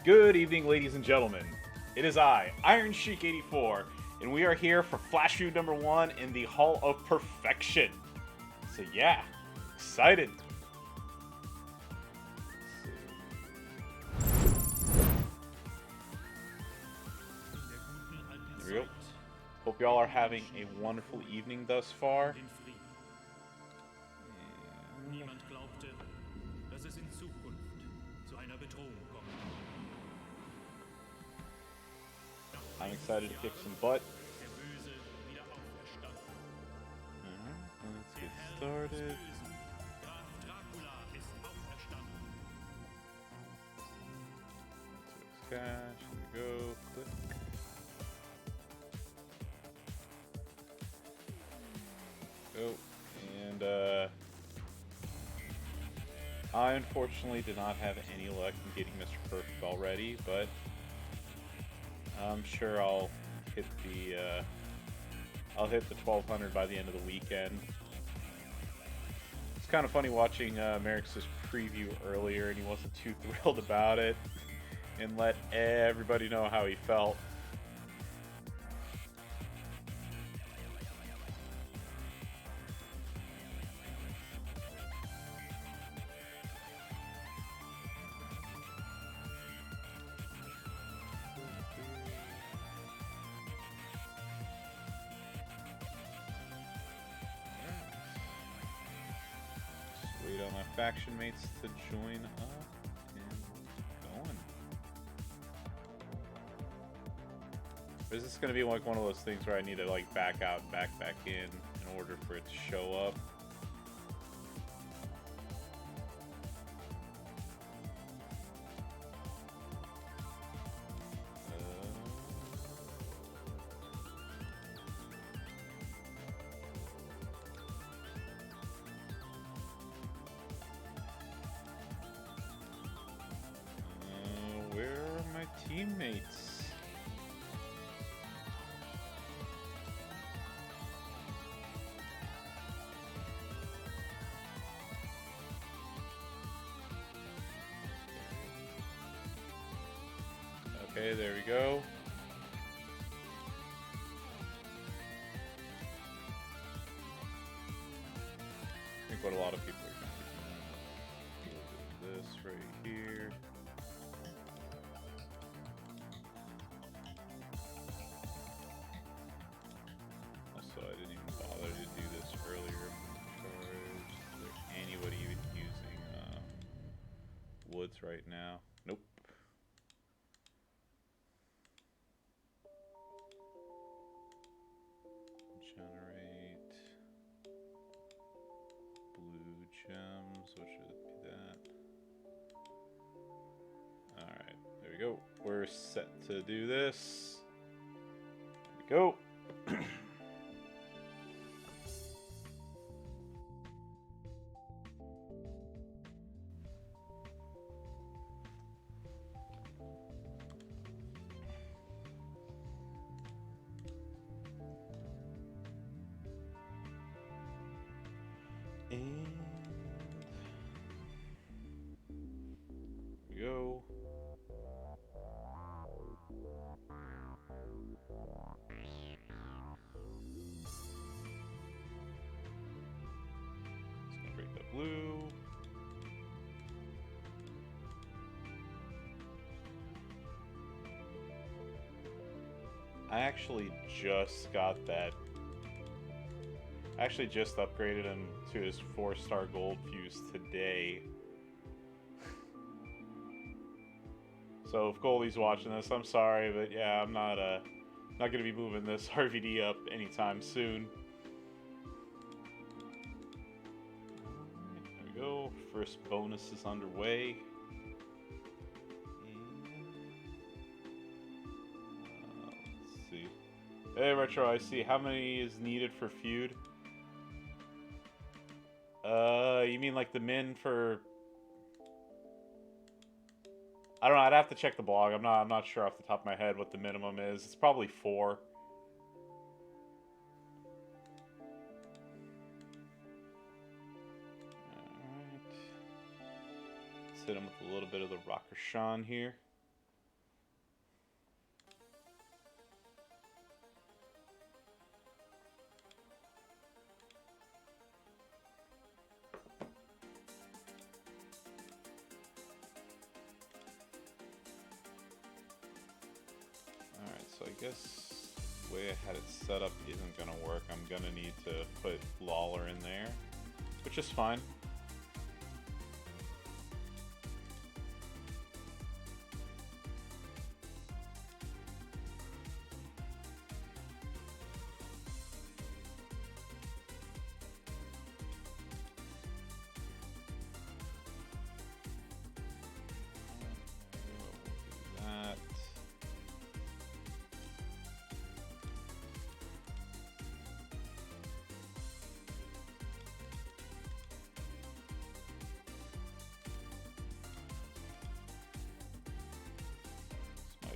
Good evening, ladies and gentlemen. It is I, Iron Sheik 84, and we are here for Flash Feud number 1 in the Hall of Perfection. So yeah, excited. There we go. Hope y'all are having a wonderful evening thus far. Niemand glaubte, dass es in Zukunft zu einer Bedrohung kommt. I'm excited to kick some butt. Der Böse wieder auferstanden. Let's get started. Graf Dracula ist auferstanden. Cash, here we go. Click. Go. And I unfortunately did not have any luck in getting Mr. Perfect already, but I'm sure I'll hit the 1200 by the end of the weekend. It's kind of funny watching Merrick's preview earlier, and he wasn't too thrilled about it, and let everybody know how he felt. Wait on my faction mates to join up and going. Or is this going to be like one of those things where I need to like back out and back in order for it to show up? Where are my teammates? Okay, there we go. I think what a lot of people are going to do. This right here. Also, I didn't even bother to do this earlier. Is there anybody even using woods right now? Nope. Generate blue gems. What should it be that? Alright, there we go. We're set to do this. There we go. And here we go. Just gonna break that blue. I actually just got that. I actually just upgraded him to his 4-star gold fuse today. So if Goldie's watching this, I'm sorry, but yeah, I'm not gonna be moving this RVD up anytime soon. There we go. First bonus is underway. Let's see. Hey Retro, I see. How many is needed for Feud? You mean like the min for? I don't know. I'd have to check the blog. I'm not sure off the top of my head what the minimum is. It's probably 4. All right. Let's hit him with a little bit of the Rocker Sean here. guess the way I had it set up isn't gonna work. I'm gonna need to put Lawler in there, which is fine.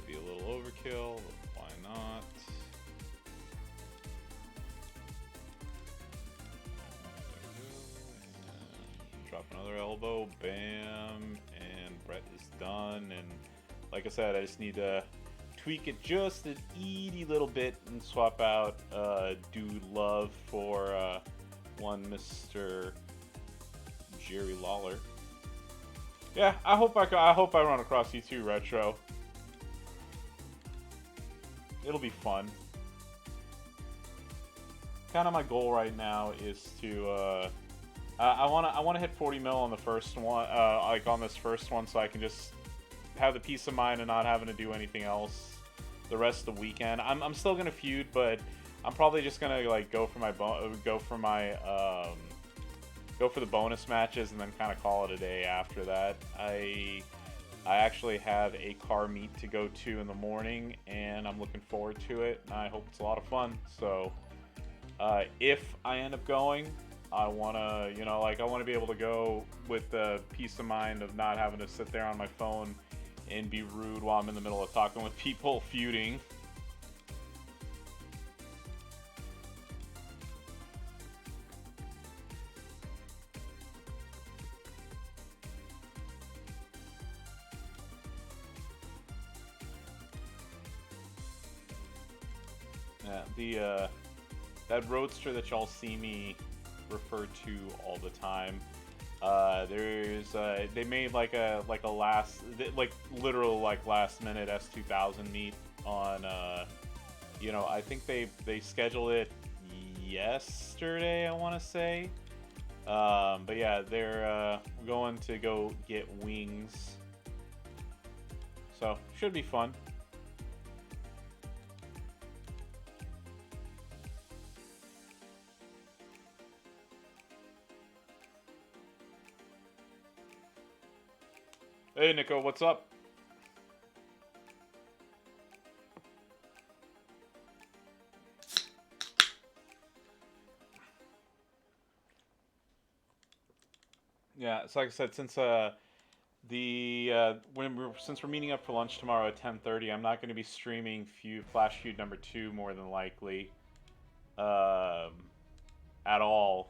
Be a little overkill, but why not? And drop another elbow, bam, and Brett is done. And like I said, I just need to tweak it just an itty little bit and swap out Dude Love for one Mr. Jerry Lawler. Yeah, I hope I run across you too, Retro. It'll be fun. Kind of my goal right now is to I wanna hit 40 mil on the first one, like on this first one, so I can just have the peace of mind and not having to do anything else the rest of the weekend. I'm still gonna feud, but I'm probably just gonna like go for the bonus matches and then kind of call it a day after that. I actually have a car meet to go to in the morning, and I'm looking forward to it, and I hope it's a lot of fun. So, if I end up going, I wanna, I wanna be able to go with the peace of mind of not having to sit there on my phone and be rude while I'm in the middle of talking with people feuding. Yeah, that roadster that y'all see me refer to all the time. They made like a literal last minute S2000 meet on I think they scheduled it yesterday, I want to say. But yeah, they're going to go get wings, so should be fun. Hey Nico, what's up? Yeah, so like I said, since since we're meeting up for lunch tomorrow at 10:30, I'm not going to be streaming Flash Feud number 2 more than likely, at all,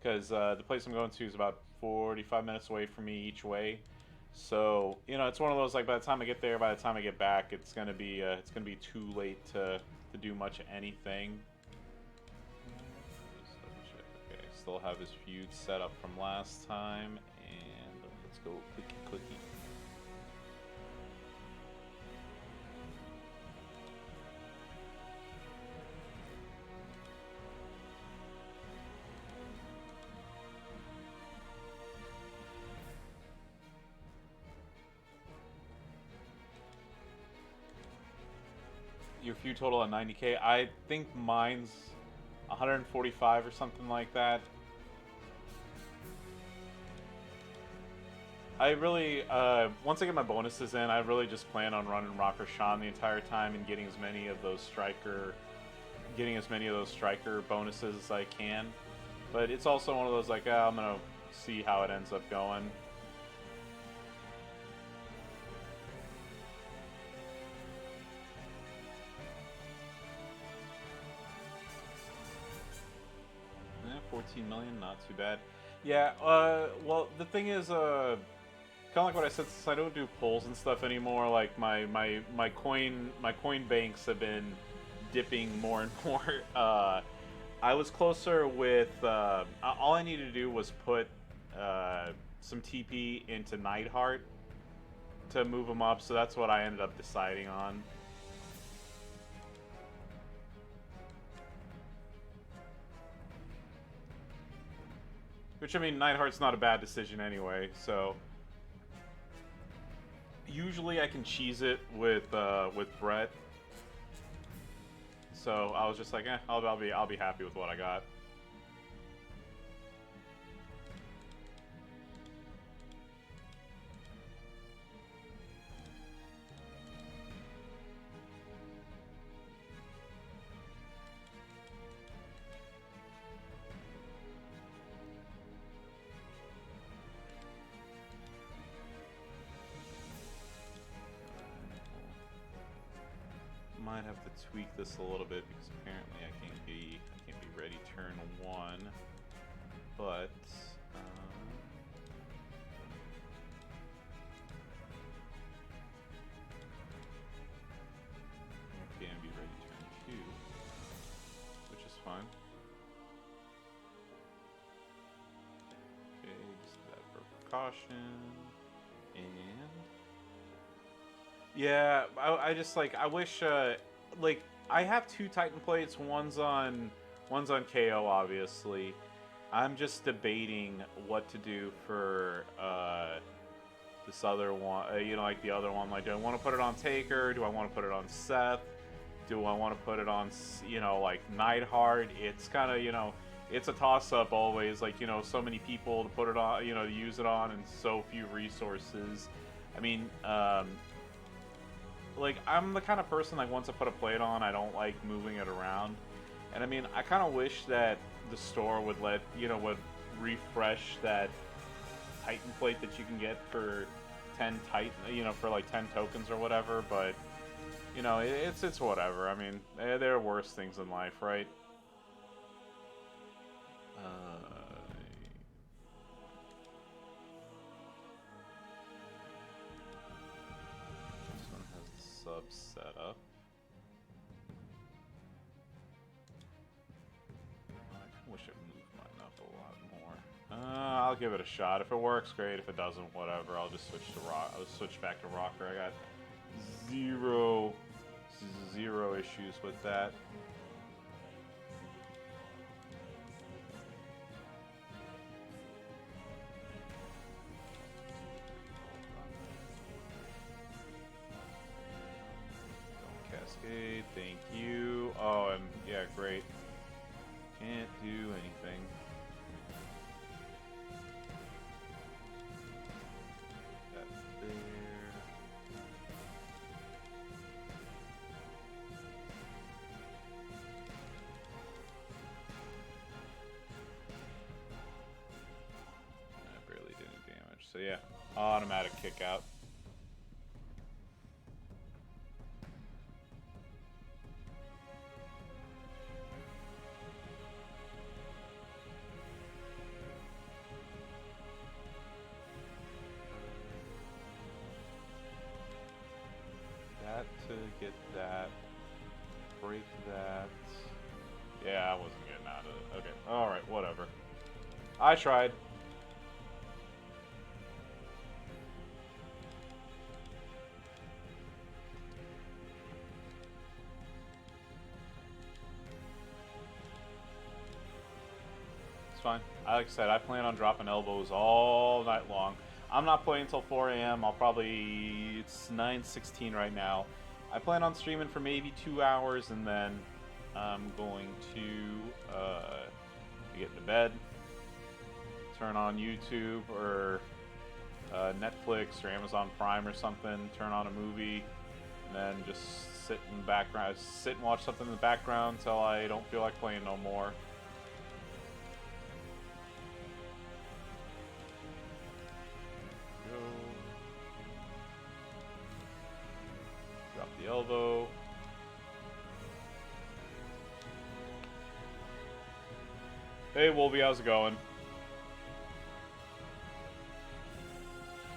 because the place I'm going to is about 45 minutes away from me each way. So, it's one of those, like, by the time I get there, by the time I get back, it's gonna be too late to do much of anything. Okay, still have his feud set up from last time, and let's go clicky. Your feud total at 90K. I think mine's 145 or something like that. I really, once I get my bonuses in, I really just plan on running Rocker Sean the entire time and getting as many of those striker bonuses as I can. But it's also one of those like, I'm gonna see how it ends up going. Yeah, 14 million, not too bad. Yeah, well, the thing is, kind of like what I said, since I don't do polls and stuff anymore, like my coin banks have been dipping more and more. I was closer with, all I needed to do was put some TP into Nightheart to move them up, so that's what I ended up deciding on. Which, I mean, Neidhart's not a bad decision anyway, so... Usually I can cheese it with Brett. So I was just like, I'll be happy with what I got. Might have to tweak this a little bit because apparently I can't be ready turn 1, but I can be ready turn 2, which is fine. Okay, just that for precaution, and yeah, I just like I wish like I have 2 Titan plates. One's on KO, obviously. I'm just debating what to do for this other one. You know, like the other one. Like, do I want to put it on Taker? Do I want to put it on Seth? Do I want to put it on like Neidhart? It's kind of it's a toss up always. Like so many people to put it on, to use it on, and so few resources. I mean, like, I'm the kind of person, like, once I put a plate on, I don't like moving it around. And I mean, I kind of wish that the store would would refresh that Titan plate that you can get for 10 Titan, for like 10 tokens or whatever, but, it's whatever. I mean, there are worse things in life, right? Sub setup. I wish it moved mine up a lot more. I'll give it a shot. If it works, great. If it doesn't, whatever. I'll just switch to rock. I'll switch back to rocker. I got zero issues with that. Cascade, thank you. Oh, and yeah, great. Can't do anything. That's there. I barely did any damage. So yeah, automatic kick out. To get that, break that. Yeah, I wasn't getting out of it. Okay, alright, whatever. I tried. It's fine. Like I said, I plan on dropping elbows all night long. I'm not playing until 4 a.m. It's 9:16 right now. I plan on streaming for maybe 2 hours, and then I'm going to get into bed, turn on YouTube or Netflix or Amazon Prime or something, turn on a movie, and then just sit in the background, sit and watch something in the background until I don't feel like playing no more. Drop the elbow. Hey Wolby, how's it going?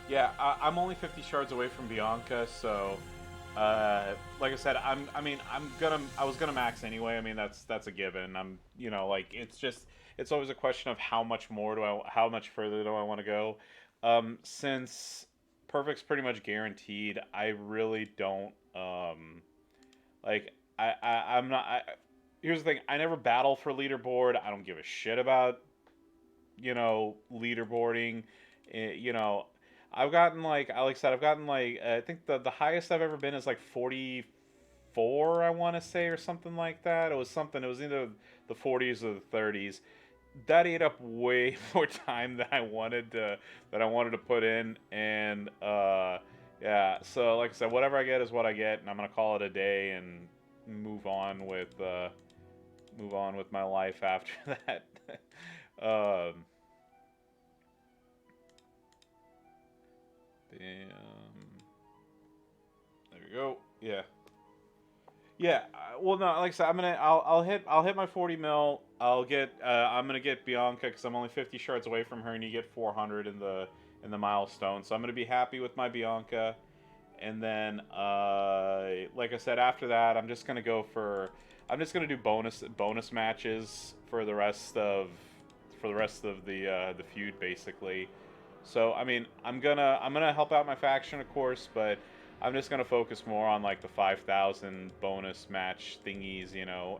Yeah, I'm only 50 shards away from Bianca, so like I said, I was gonna max anyway. I mean, that's a given. Like it's always a question of how much further do I want to go. Since Perfect's pretty much guaranteed, I really don't like I'm not. Here's the thing: I never battle for leaderboard. I don't give a shit about leaderboarding. You know, I've gotten like I said, I've gotten like I think the highest I've ever been is like 44, I want to say, or something like that. It was something. It was either the 40s or the 30s. That ate up way more time than I wanted to put in, and yeah. So like I said, whatever I get is what I get, and I'm gonna call it a day and move on with my life after that. um, Bam. There we go. Yeah. Yeah. Well, no. Like I said, I'll hit my 40 mil. I'm gonna get Bianca because I'm only 50 shards away from her, and you get 400 in the milestone. So I'm gonna be happy with my Bianca. And then, like I said, after that, I'm just gonna do bonus matches for the rest of the feud, basically. So I mean, I'm gonna help out my faction, of course, but I'm just gonna focus more on like the 5,000 bonus match thingies,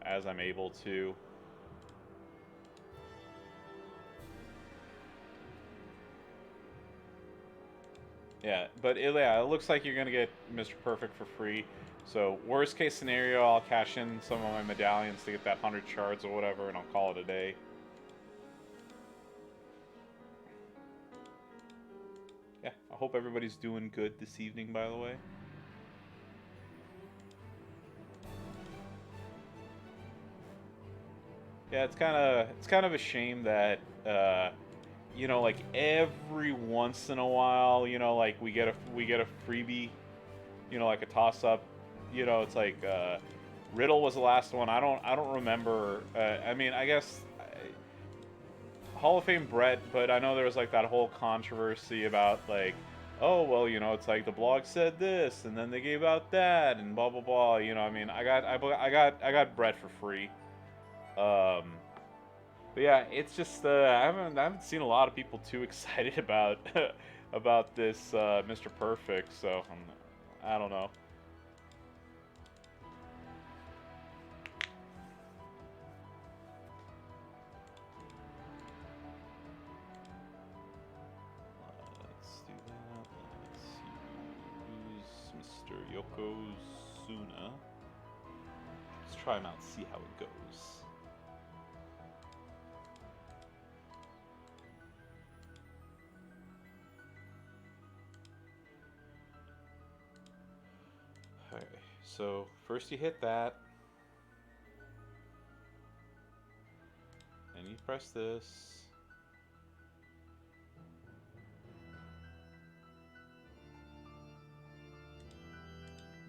as I'm able to. Yeah, but yeah, it looks like you're gonna get Mr. Perfect for free. So worst case scenario, I'll cash in some of my medallions to get that 100 shards or whatever, and I'll call it a day. Yeah, I hope everybody's doing good this evening, by the way. Yeah, it's kind of a shame that like every once in a while, like we get a freebie, like a toss up. It's like Riddle was the last one. I don't remember. I mean, I guess Hall of Fame Brett, but I know there was like that whole controversy about like, oh well, it's like the blog said this, and then they gave out that, and blah blah blah. I mean, I got Brett for free. Um, but yeah, it's just I haven't seen a lot of people too excited about about this Mr. Perfect, so I don't know. Let's do that. Let's use Mr. Yokozuna. Let's try him out, see how it goes. Alright, so first you hit that. And you press this.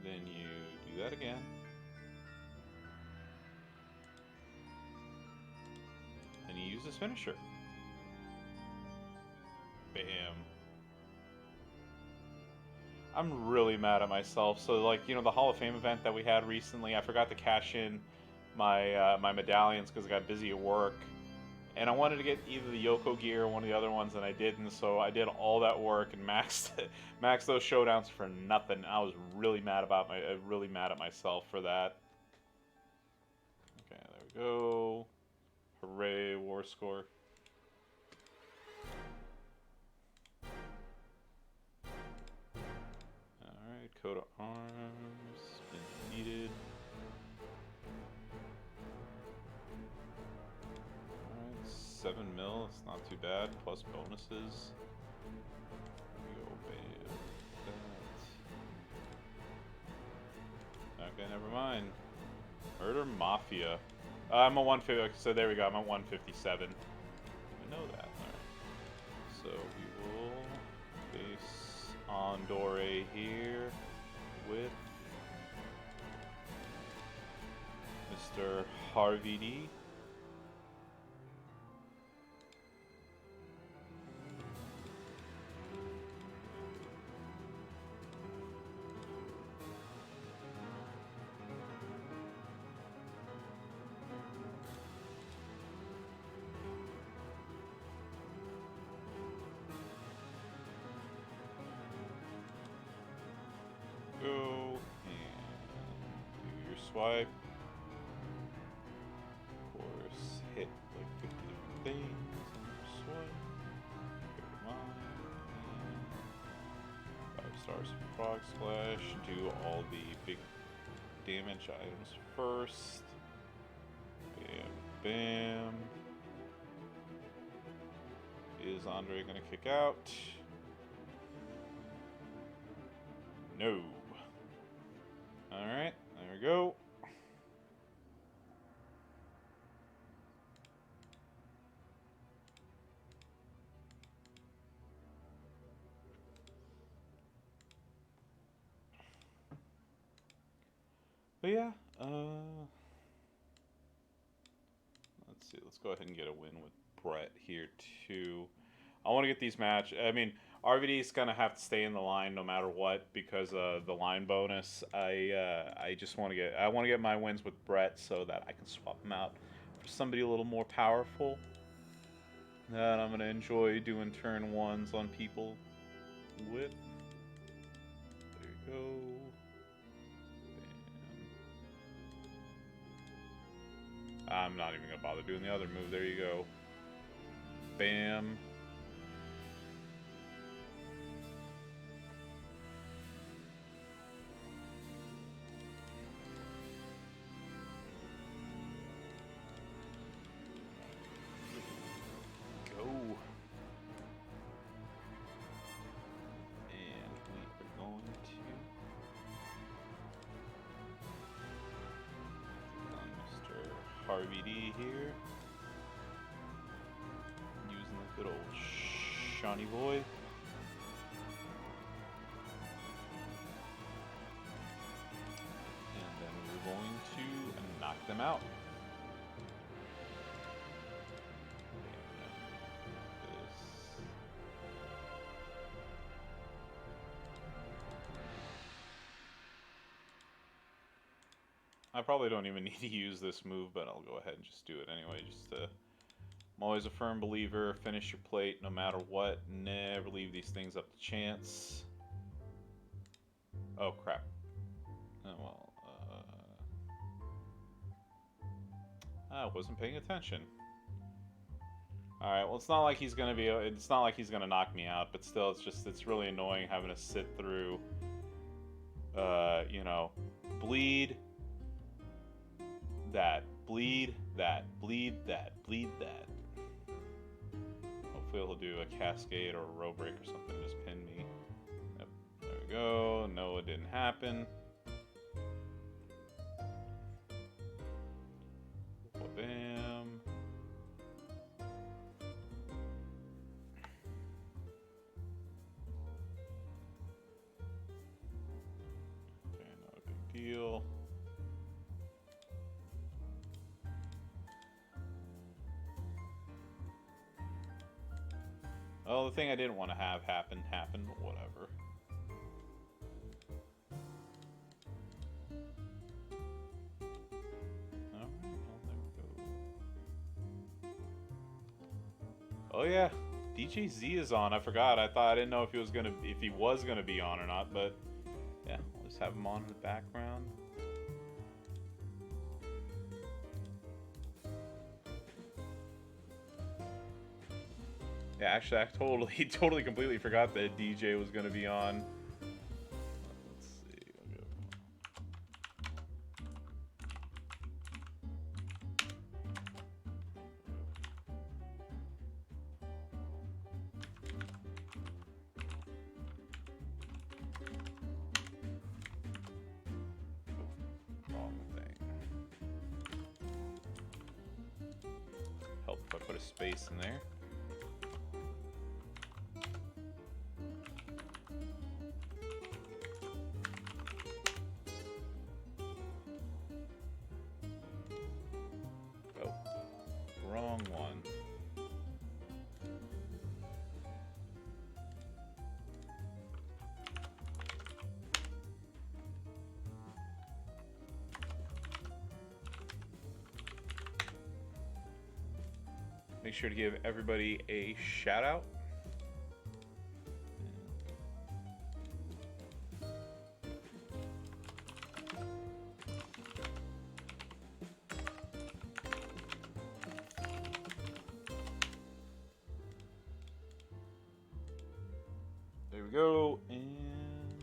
Then you do that again. And you use this finisher. Bam. I'm really mad at myself. So like, the Hall of Fame event that we had recently, I forgot to cash in my medallions because I got busy at work. And I wanted to get either the Yoko gear or one of the other ones, and I didn't. So I did all that work and maxed those showdowns for nothing. I was really really mad at myself for that. Okay, there we go. Hooray, war score. Alright, coat of arms, been defeated. Alright, 7 mil, it's not too bad, plus bonuses. There we go, bam. That. Okay, never mind. Murder Mafia. I'm a 150, so there we go, I'm at 157. I know that. Alright. So we will face Andore here with Mr. Harvey D. Go and do your swipe. Of course, hit like 50 different things on your Stars Frog Splash. Do all the big damage items first. Bam, bam. Is Andre gonna kick out? No. Alright, there we go. But yeah, let's see. Let's go ahead and get a win with Brett here too. I want to get these I mean, RVD's gonna have to stay in the line no matter what because of the line bonus. I just want to get my wins with Brett so that I can swap him out for somebody a little more powerful. That I'm gonna enjoy doing turn ones on people with. There you go. I'm not even gonna bother doing the other move. There you go. Bam. Go. And we are going to Mr. Harvey D here. Using the good old Shawnee boy. And then we're going to knock them out. I probably don't even need to use this move, but I'll go ahead and just do it anyway. I'm always a firm believer. Finish your plate no matter what. Never leave these things up to chance. Oh, crap. Oh, well. I wasn't paying attention. Alright, well, it's not like he's gonna knock me out, but still, it's really annoying having to sit through, you know, bleed that, bleed that, bleed that, bleed that. Hopefully he'll do a cascade or a row break or something, just pin me. Yep, there we go. No, it didn't happen. Bam. Okay, not a big deal. Oh, the thing I didn't want to have happen happened, but whatever. Alright, well, there we go. Oh yeah, DJ Z is on. I forgot. I didn't know if he was gonna be on or not, but yeah, we'll just have him on in the background. Yeah, actually, I totally completely forgot that DJ was gonna be on. Let's see. Wrong thing. Help if I put a space in there. Wrong one. Make sure to give everybody a shout out. There we go, and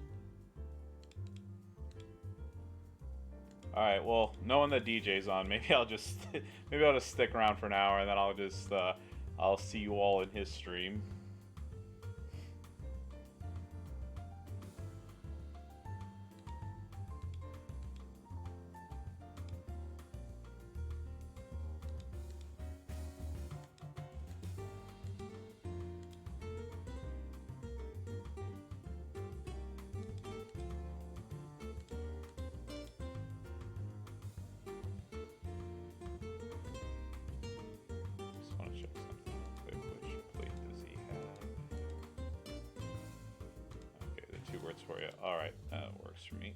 All right. Well, knowing that DJ's on, maybe I'll just stick around for an hour, and then I'll see you all in his stream. For you. All right, that works for me.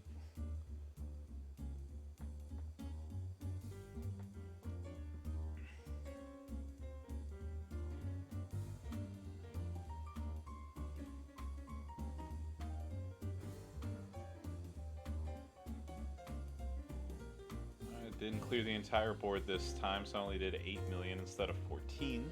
I didn't clear the entire board this time, so I only did 8 million instead of 14.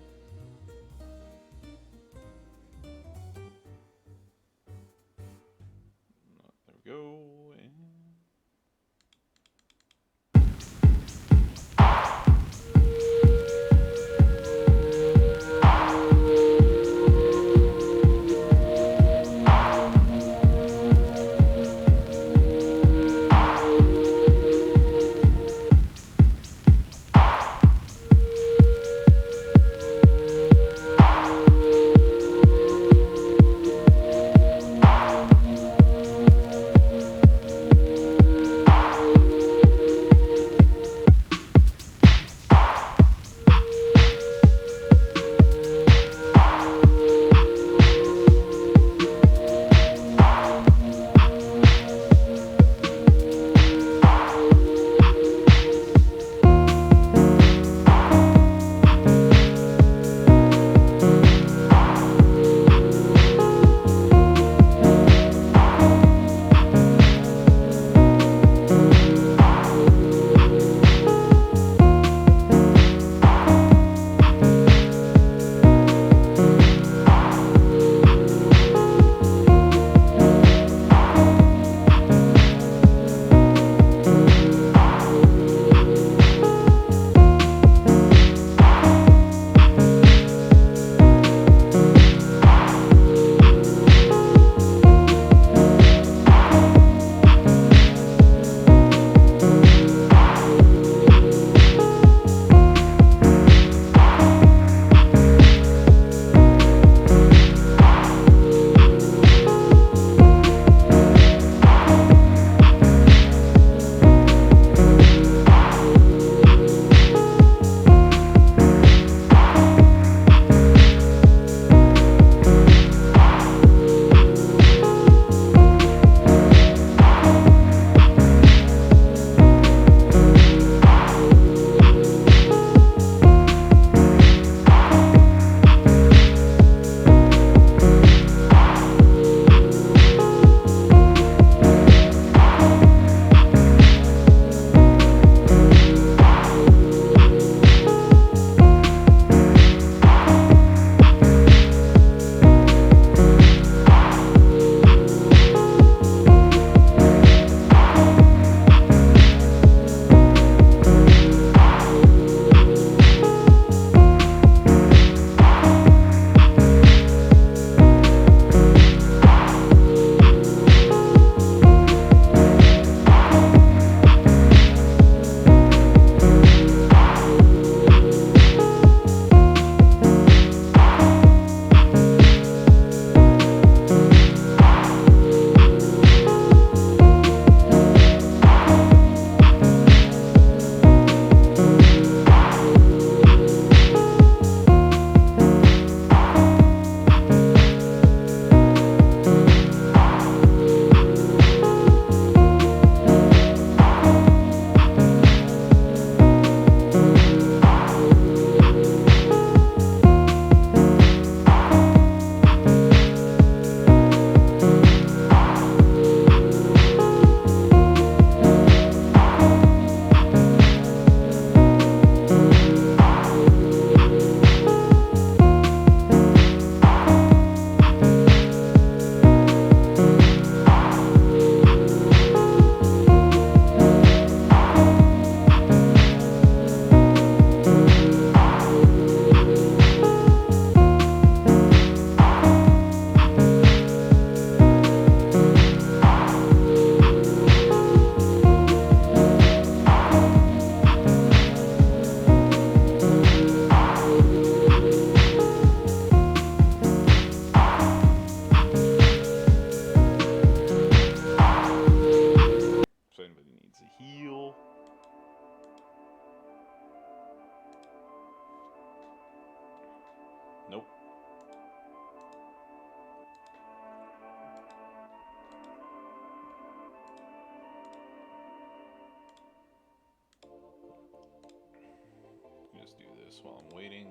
guess while I'm waiting.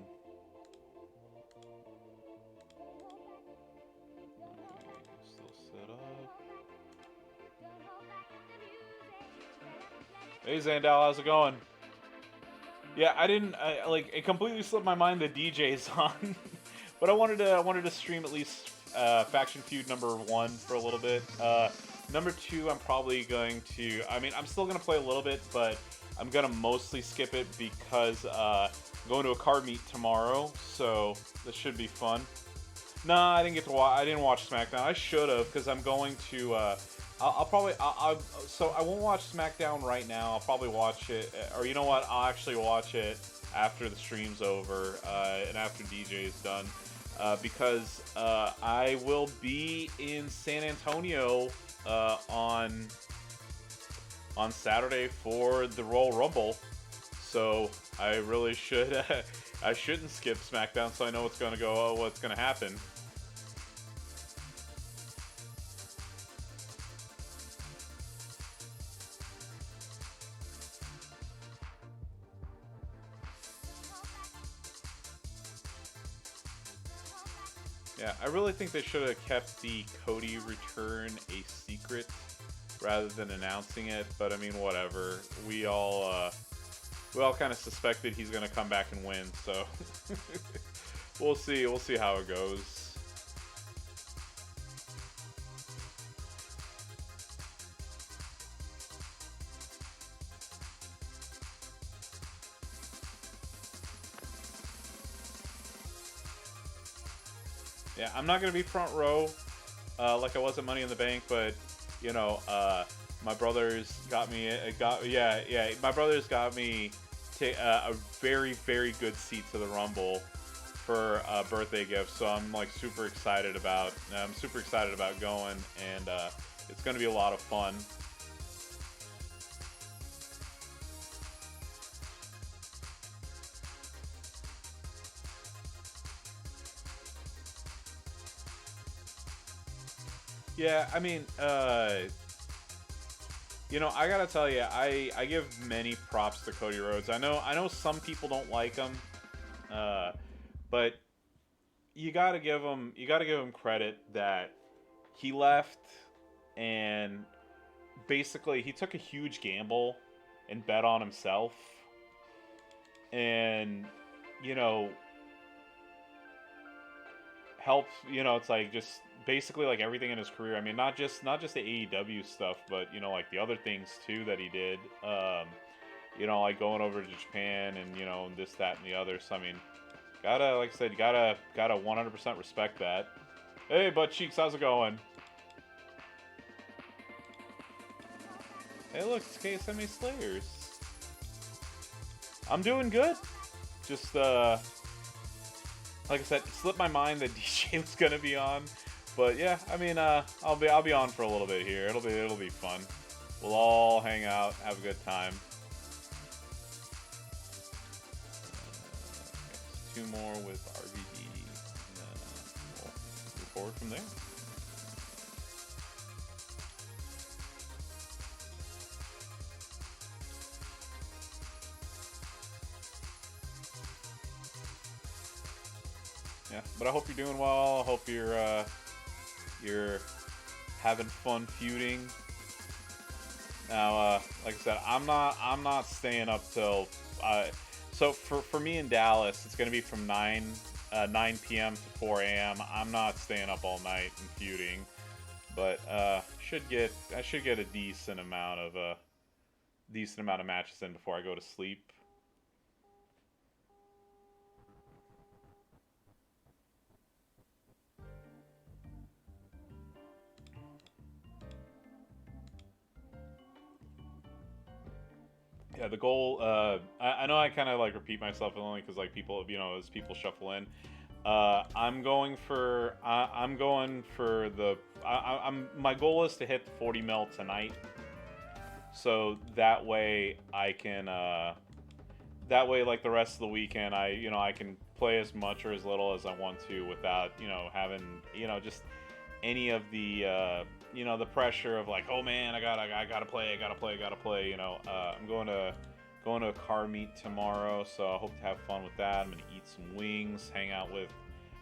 Okay, still set up. Hey Zandal, how's it going? Yeah, like it completely slipped my mind the DJ's on, but I wanted to stream at least Faction Feud #1 for a little bit. #2, I'm probably going to. I mean, I'm still gonna play a little bit, but I'm gonna mostly skip it because I'm going to a card meet tomorrow, so this should be fun. Nah, I didn't get to watch. I didn't watch SmackDown. I should have because I'm going to. So I won't watch SmackDown right now. I'll probably watch it, or you know what? I'll actually watch it after the stream's over and after DJ is done, because I will be in San Antonio on Saturday for the Royal Rumble. So I really should. I shouldn't skip SmackDown, so I know what's gonna go. What's gonna happen. Yeah, I really think they should have kept the Cody return a secret rather than announcing it. But I mean, whatever. We all kind of suspected he's gonna come back and win. So we'll see. We'll see how it goes. Yeah, I'm not gonna be front row like I was at Money in the Bank, but you know, my brothers got me. My brothers got me a very, very good seat to the Rumble for a birthday gift. So I'm like super excited about. I'm super excited about going, and it's gonna be a lot of fun. Yeah, I mean, you know, I gotta tell you, I give many props to Cody Rhodes. I know some people don't like him, but you gotta give him credit that he left and basically he took a huge gamble and bet on himself, and you know, helped. You know, it's like just basically like everything in his career. I mean, not just the AEW stuff, but you know, like the other things too that he did. You know, like going over to Japan and you know this, that, and the other. So I mean, gotta, like I said, gotta 100% respect that. Hey, Butt Cheeks, how's it going? Hey, look, it's KSMA Slayers. I'm doing good. Just like I said, it slipped my mind that DJ was gonna be on. But yeah, I mean, I'll be on for a little bit here. It'll be fun. We'll all hang out, have a good time. Two more with RVD, and then we'll move forward from there. Yeah, but I hope you're doing well. I hope you're having fun feuding. Now, like I said, I'm not staying up till. So for me in Dallas, it's gonna be from 9 p.m. to 4 a.m. I'm not staying up all night and feuding, but I should get a decent amount of matches in before I go to sleep. Yeah, the goal. I know I kind of like repeat myself only because like people, you know, as people shuffle in. I'm going for the. My goal is to hit 40 mil tonight, so that way I can. That way, like the rest of the weekend, I can play as much or as little as I want to without having just any of the the pressure of like, oh man, I gotta play. I'm going going to a car meet tomorrow, so I hope to have fun with that. I'm gonna eat some wings, hang out with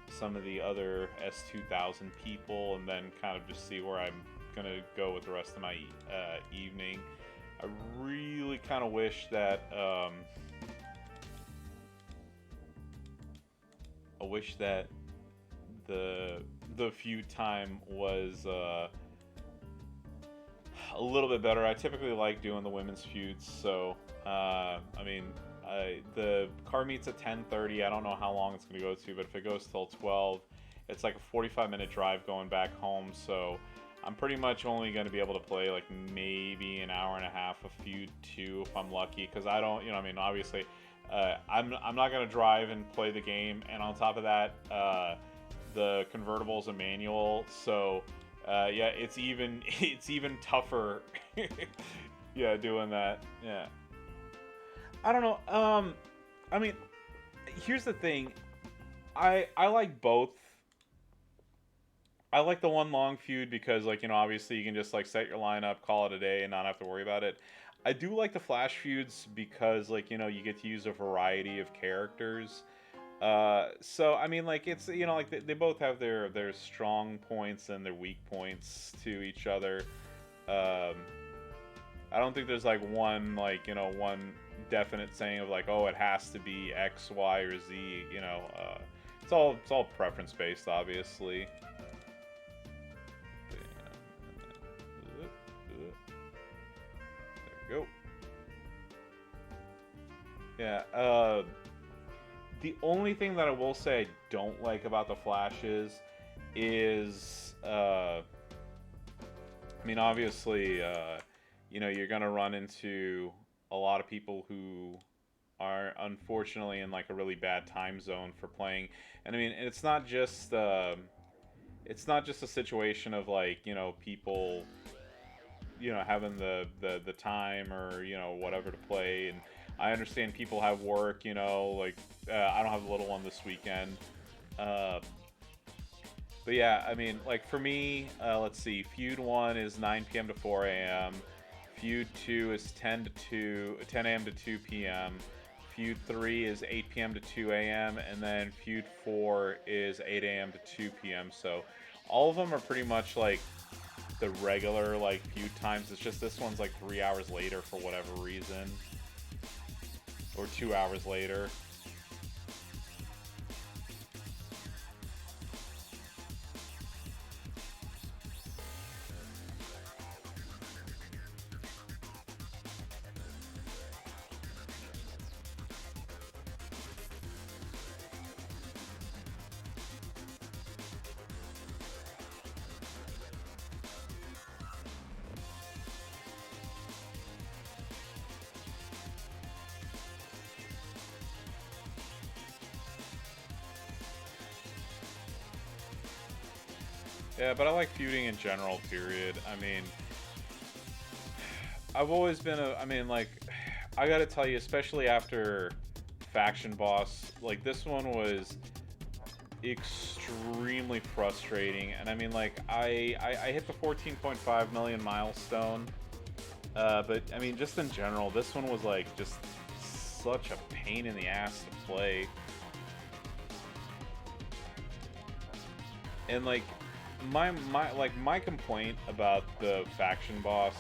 some of the other S2000 people, and then kind of just see where I'm gonna go with the rest of my evening. I really kind of wish that the feud time was a little bit better. I typically like doing the women's feuds, so I mean, the car meets at 10:30. I don't know how long it's going to go to, but if it goes till 12, it's like a 45-minute drive going back home. So I'm pretty much only going to be able to play like maybe an hour and a half of Feud 2 if I'm lucky, because I don't, I mean, obviously, I'm not going to drive and play the game, and on top of that, the convertible is a manual, so yeah, it's even tougher. Yeah, doing that. Yeah. I don't know. I mean, here's the thing. I like both. I like the one long feud because, like, obviously you can just like set your lineup, call it a day, and not have to worry about it. I do like the flash feuds because, like, you get to use a variety of characters. So I mean, like, it's like they both have their strong points and their weak points to each other. I don't think there's like one one definite saying of like, oh, it has to be X, Y, or Z. It's all preference based, obviously. There we go. Yeah. The only thing that I will say I don't like about the flashes is, I mean, obviously, you're gonna run into a lot of people who are unfortunately in like a really bad time zone for playing, and I mean, it's not just a situation of like people having the time or whatever to play. And I understand people have work, like I don't have a little one this weekend, but yeah, I mean, like for me, let's see, Feud 1 is 9 p.m. to 4 a.m. Feud 2 is 10 a.m. to 2 p.m. Feud 3 is 8 p.m. to 2 a.m. and then Feud 4 is 8 a.m. to 2 p.m. So all of them are pretty much like the regular like feud times. It's just this one's like 3 hours later for whatever reason, or 2 hours later. Yeah, but I like feuding in general, period. I mean, I've always been I mean, like, I gotta tell you, especially after Faction Boss, like, this one was extremely frustrating. And I mean, like, I hit the 14.5 million milestone, but I mean, just in general, this one was, like, just such a pain in the ass to play. And, like, my complaint about the Faction Boss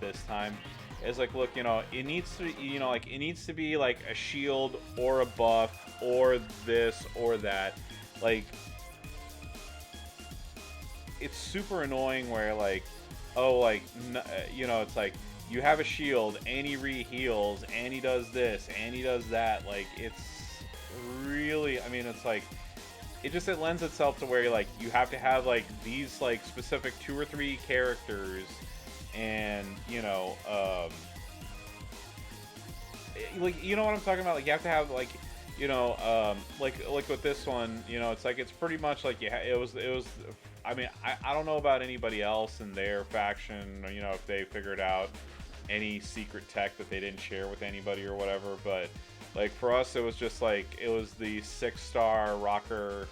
this time is like, look, it needs to, it needs to be like a shield or a buff or this or that. Like, it's super annoying where like, oh, like, it's like you have a shield and he re-heals and he does this and he does that. Like, it's really, I mean, it's like, it lends itself to where like you have to have like these like specific 2 or 3 characters, and like, you know what I'm talking about, like you have to have like like with this one, it's like, it's pretty much like, yeah, it was I mean, I don't know about anybody else in their faction, if they figured out any secret tech that they didn't share with anybody or whatever, but like for us, it was just like, it was the 6-star rocker,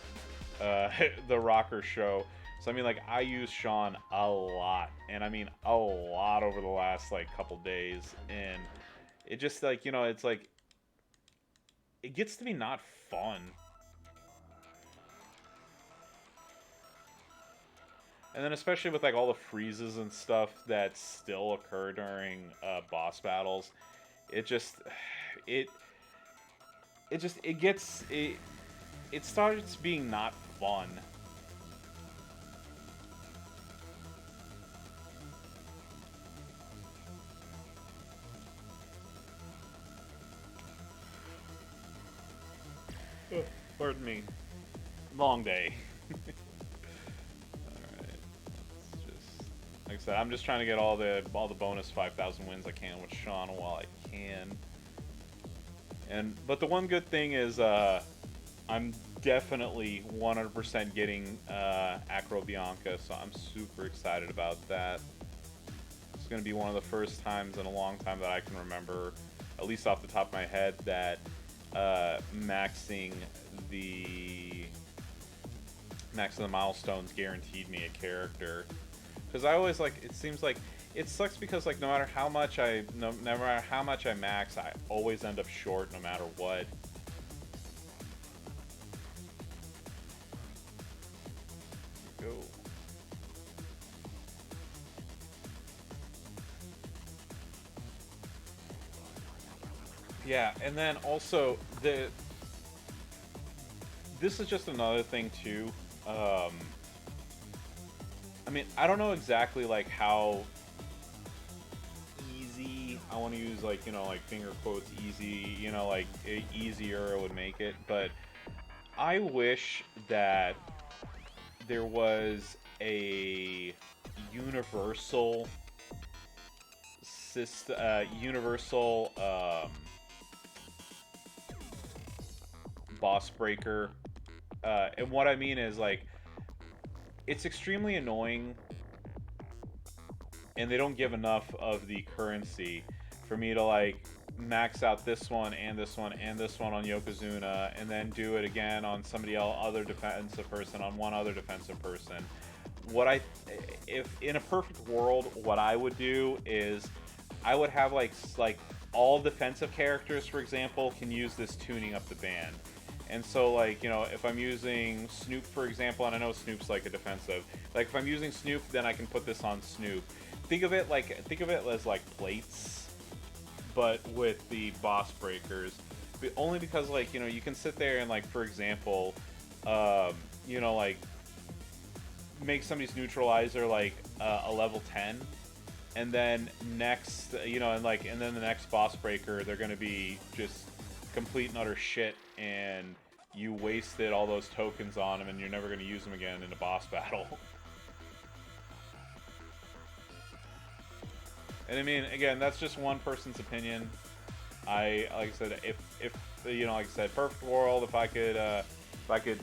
the rocker show. So I mean, like, I use Sean a lot, and I mean a lot over the last like couple days, and it just like, you know, it's like it gets to be not fun. And then especially with like all the freezes and stuff that still occur during boss battles, it just it it just it gets it starts being not fun. Pardon me. Long day. Alright. Let's just, like I said, I'm just trying to get all the bonus 5,000 wins I can with Sean while I can. But the one good thing is I'm definitely 100% getting Acro Bianca, so I'm super excited about that. It's going to be one of the first times in a long time that I can remember, at least off the top of my head, that maxing the milestones guaranteed me a character. Because I always like, it seems like it sucks because like no matter how much I max, I always end up short no matter what. Go. Yeah, and then also this is just another thing too. I mean, I don't know exactly like how easy, I want to use like, you know, like finger quotes easy, you know, like easier would make it, but I wish that there was a universal system, universal boss breaker. And what I mean is like, it's extremely annoying, and they don't give enough of the currency for me to like max out this one and this one and this one on Yokozuna, and then do it again on somebody else, other defensive person, on one other defensive person. If in a perfect world, what I would do is I would have like all defensive characters, for example, can use this tuning up the band. And so, like, you know, if I'm using Snoop, for example, and I know Snoop's like a defensive, like if I'm using Snoop, then I can put this on Snoop. Think of it as like plates, but with the boss breakers. But only because, like, you know, you can sit there and, like, for example, you know, like, make somebody's neutralizer like a level 10, and then next, you know, and then the next boss breaker, they're gonna be just complete and utter shit, and you wasted all those tokens on them, and you're never going to use them again in a boss battle. And I mean, again, that's just one person's opinion. Like I said, if you know, like I said, perfect world, if I could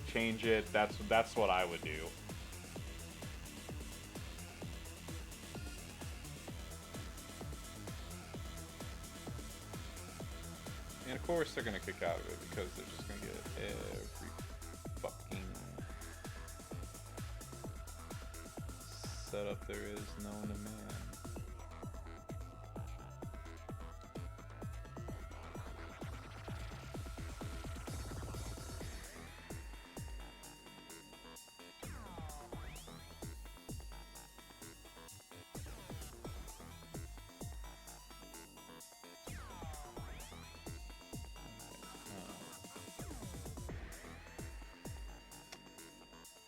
change it, that's what I would do. And of course they're going to kick out of it because they're just going to get every fucking setup there is known to man.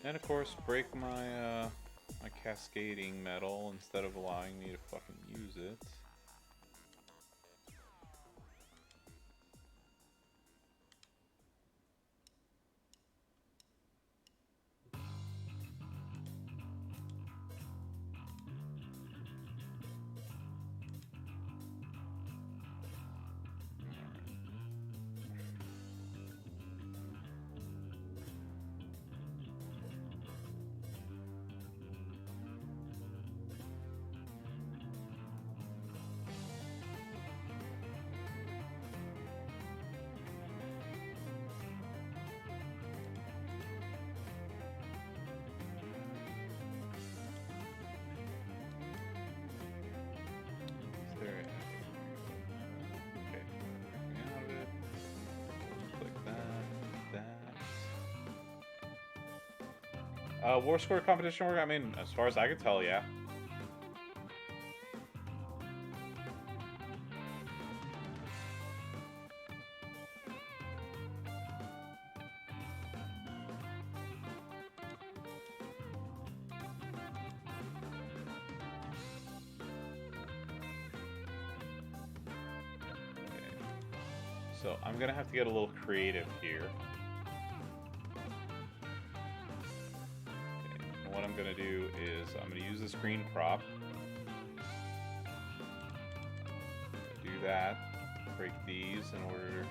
And of course, break my my cascading metal instead of allowing me to fucking use it. War score competition work? I mean, as far as I could tell, yeah. So I'm gonna have to get a little creative here. Okay. What I'm gonna do is I'm gonna use the screen prop. Do that. Break these in order to...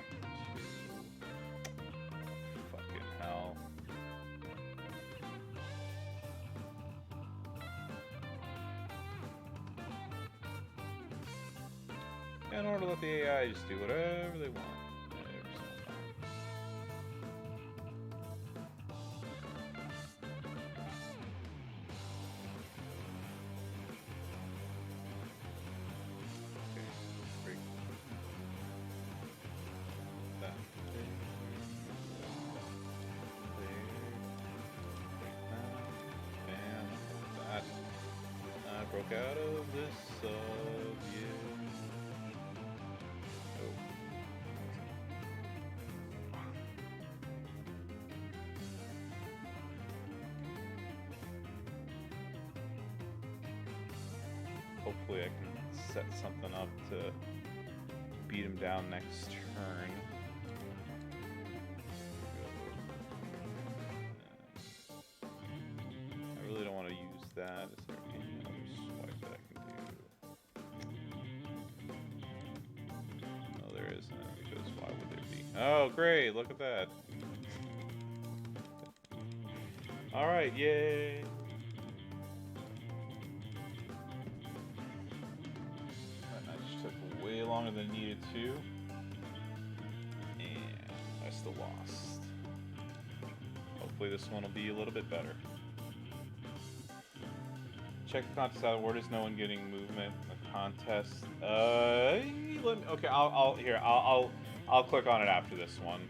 Fucking hell. In order to let the AI just do whatever they want. Broke out of this sub, yeah. Oh. Hopefully I can set something up to beat him down next turn. I really don't want to use that. Is there any other swipe that I can do? No, there isn't, because why would there be? Oh, great! Look at that. Alright, yay! That match took way longer than it needed to. And I still lost. Hopefully this one will be a little bit better. Check the contest out. Where is no one getting movement in the contest? Okay, I'll click on it after this one.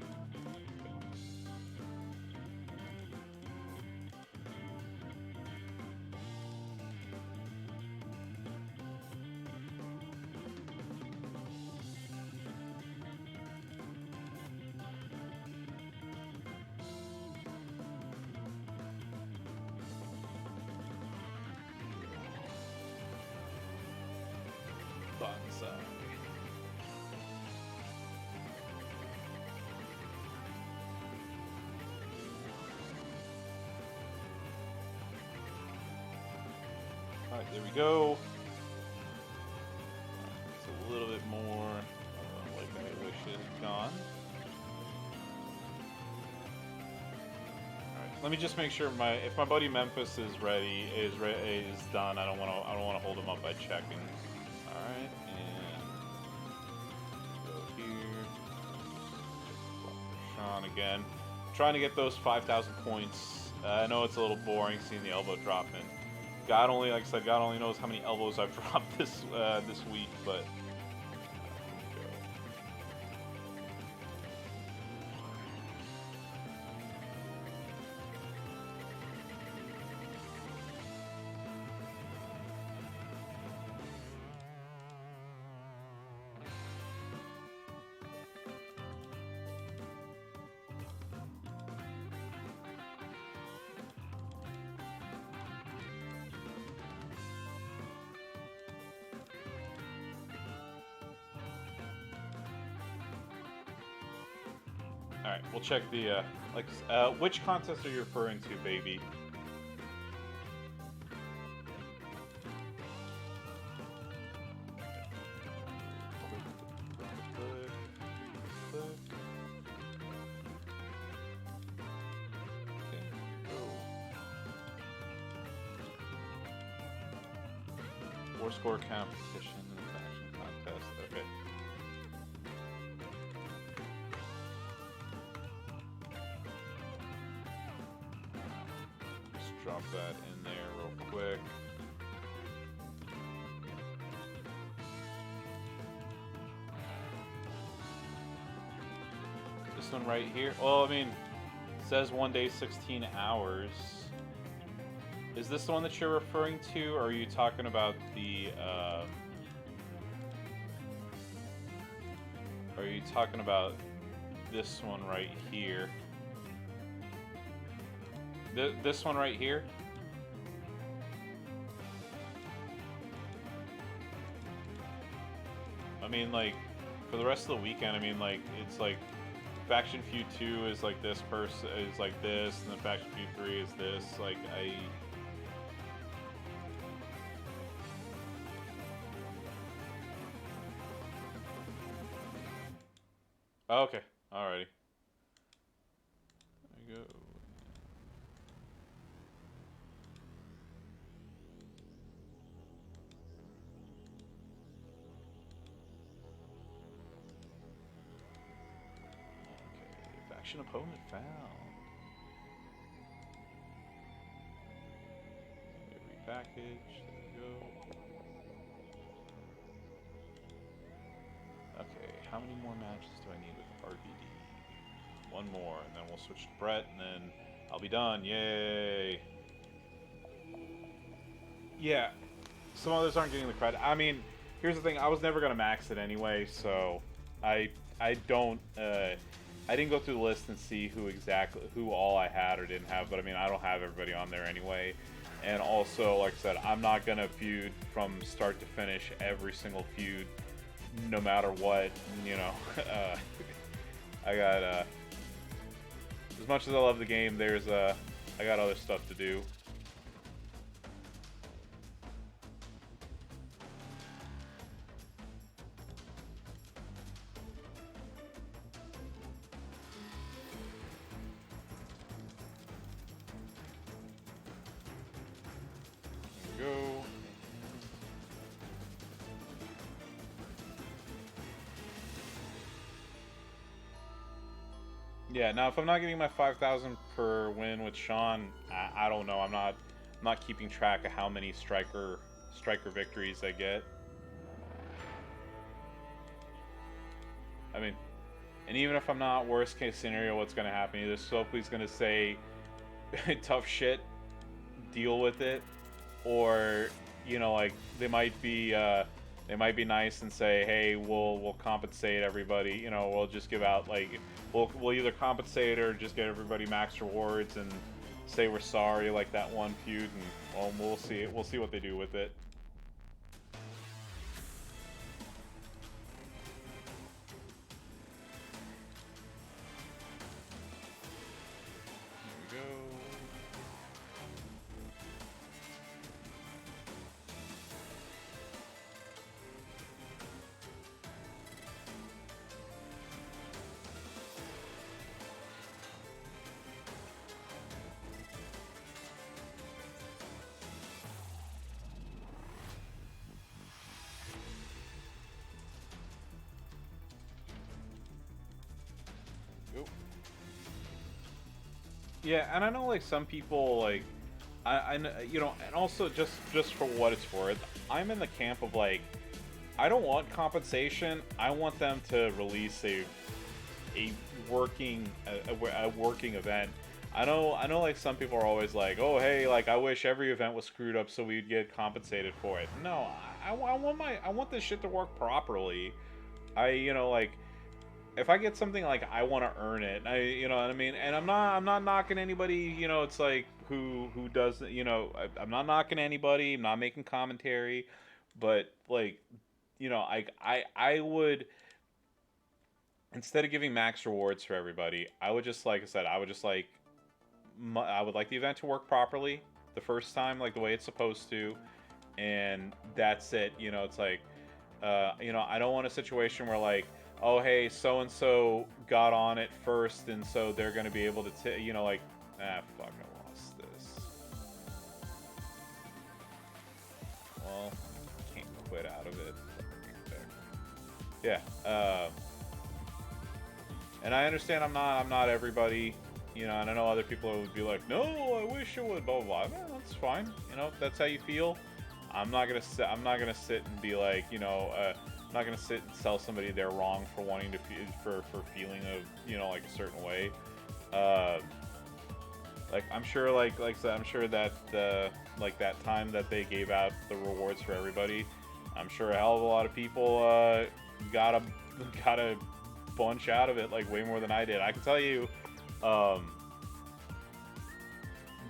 Alright, there we go. It's a little bit more like I wish it had gone. Alright, let me just make sure if my buddy Memphis is ready, is done. I don't want to hold him up by checking. Alright, and go here. Sean again. Trying to get those 5,000 points. I know it's a little boring seeing the elbow drop in. God only, like I said, God only knows how many elbows I've dropped this week, but alright, we'll check the, which contest are you referring to, baby? War score competition and faction contest, okay. Drop that in there real quick. This one right here. Well, I mean, it says 1 day, 16 hours. Is this the one that you're referring to, or are you talking about the, are you talking about this one right here? This one right here? I mean, like, for the rest of the weekend, I mean, like, it's like, Faction Feud 2 is like this person, is like this, and then Faction Feud 3 is this, like, Oh, okay, alrighty. There you go. Okay, faction opponent found. Repackage, there you go. Okay, how many more matches do I need with RVD? One more, and then we'll switch to Brett, and then I'll be done. Yay! Yeah, some others aren't getting the credit. I mean, here's the thing: I was never gonna max it anyway, so I don't. I didn't go through the list and see who all I had or didn't have. But I mean, I don't have everybody on there anyway. And also, like I said, I'm not gonna feud from start to finish every single feud, no matter what. You know, I got as much as I love the game, I got other stuff to do. There we go. Yeah, now if I'm not getting my 5,000 per win with Sean, I don't know. I'm not keeping track of how many striker victories I get. I mean, and even if I'm not, worst case scenario, what's gonna happen? Either Soaply's gonna say tough shit, deal with it, or you know, like they might be nice and say, hey, we'll compensate everybody. You know, we'll just give out like we'll either compensate or just get everybody max rewards and say we're sorry, like that one feud, and well, we'll see. We'll see what they do with it. There we go. Yeah, and I know like some people like I you know, and also just for what it's worth, I'm in the camp of like I don't want compensation. I want them to release a working a working event. I know like some people are always like, "Oh, hey, like I wish every event was screwed up so we'd get compensated for it." No, I want this shit to work properly. You know, like if I get something, like I want to earn it. You know what I mean? And I'm not knocking anybody, you know, it's like who does, you know, I'm not knocking anybody. I'm not making commentary, but like, you know, I would, instead of giving max rewards for everybody, I would just, like I said, I would just like I would like the event to work properly the first time, like the way it's supposed to, and that's it. You know, it's like, you know, I don't want a situation where like, oh hey, so and so got on it first, and so they're gonna be able to, you know, like, fuck, I lost this. Well, can't quit out of it. Yeah. And I understand I'm not everybody, you know, and I know other people would be like, no, I wish it would, blah blah blah. Well, that's fine, you know, if that's how you feel. I'm not gonna sit and be like, you know, I'm not gonna sit and tell somebody they're wrong for wanting to feel for feeling of, you know, like a certain way. Like I'm sure, like I said, I'm sure that like that time that they gave out the rewards for everybody, I'm sure a hell of a lot of people got a got a bunch out of it, like way more than I did. I can tell you, um,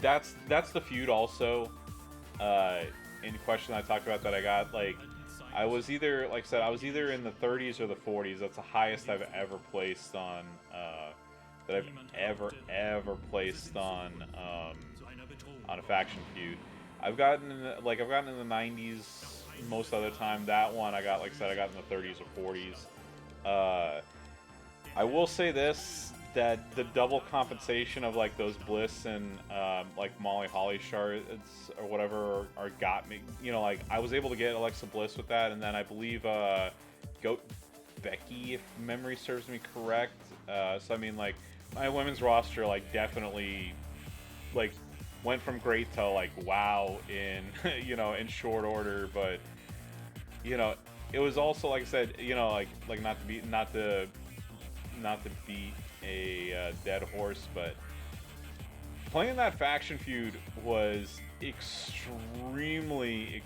that's the feud also. In question I talked about that I got like I was either like I said I was either in the 30s or the 40s. That's the highest I've ever placed on that I've ever placed on a faction feud. I've gotten in the, like I've gotten in the 90s most of the time. That one I got like I said I got in the 30s or 40s. I will say this, that the double compensation of like those Bliss and like Molly Holly shards or whatever are got me. You know, like I was able to get Alexa Bliss with that, and then I believe Goat Becky, if memory serves me correct. So I mean, like my women's roster, like definitely, like went from great to like wow in you know in short order, but you know it was also like I said, you know, like not to beat a dead horse, but playing that faction feud was extremely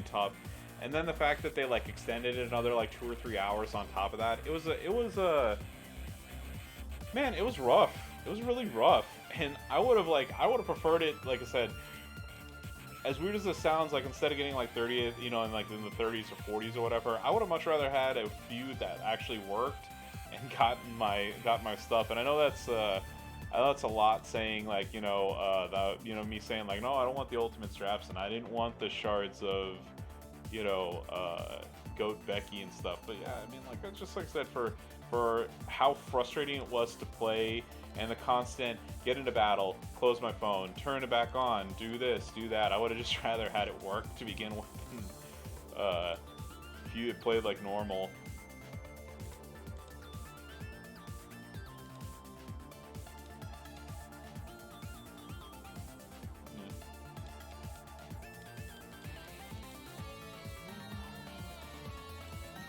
tough. And then the fact that they like extended it another like 2 or 3 hours on top of that, it was man, it was rough. It was really rough, and I would have preferred it, like I said, as weird as this sounds, like instead of getting like 30th, you know, in like in the 30s or 40s or whatever, I would have much rather had a feud that actually worked and got my stuff. And I know that's a lot saying like me saying like no, I don't want the ultimate straps and I didn't want the shards of Goat Becky and stuff. But yeah, I mean like that's just like I said for how frustrating it was to play and the constant get into battle, close my phone, turn it back on, do this, do that. I would have just rather had it work to begin with. If you had played like normal.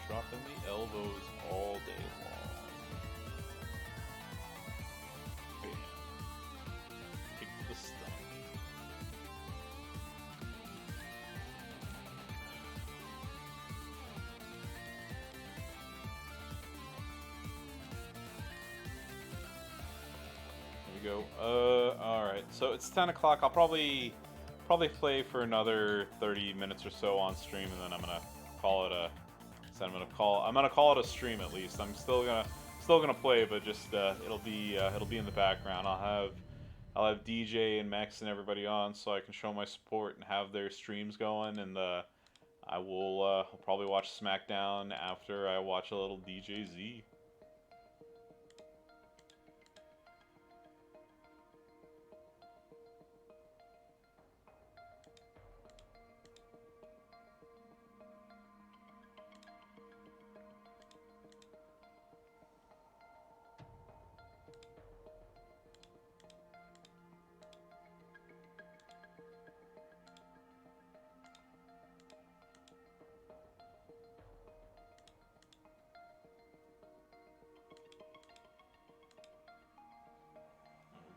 Dropping the elbows all day long. Bam. Kick to the stomach. There we go. Alright. So it's 10 o'clock. I'll probably play for another 30 minutes or so on stream, and then I'm gonna call it a. I'm gonna call it a stream at least. I'm still gonna play, but just it'll be in the background. I'll have DJ and Max and everybody on so I can show my support and have their streams going, and I will I'll probably watch SmackDown after I watch a little DJZ.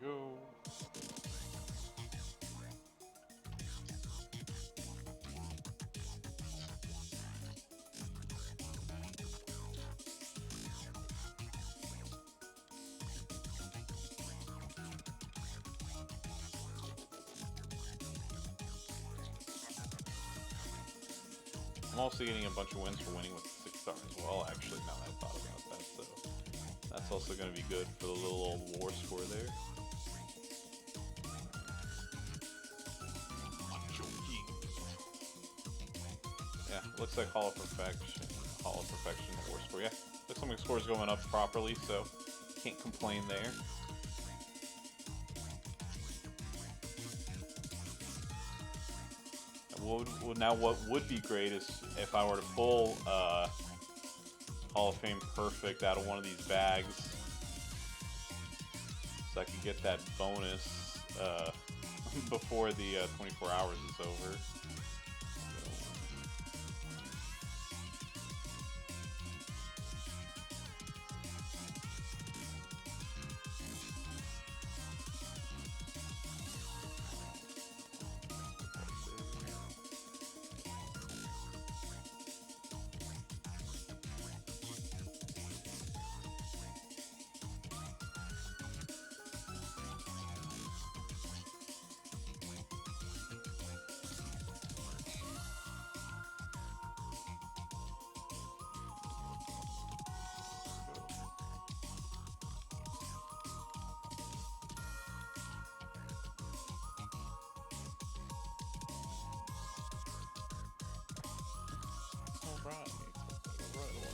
Go. I'm also getting a bunch of wins for winning with 6 stars as well, actually, now that I thought about that, so that's also going to be good for the little old war score there. Yeah, looks like Hall of Perfection, war score. Yeah, looks like my score's going up properly, so can't complain there. Now what would be great is if I were to pull Hall of Fame Perfect out of one of these bags, so I could get that bonus before the 24 hours is over. Right. Right away.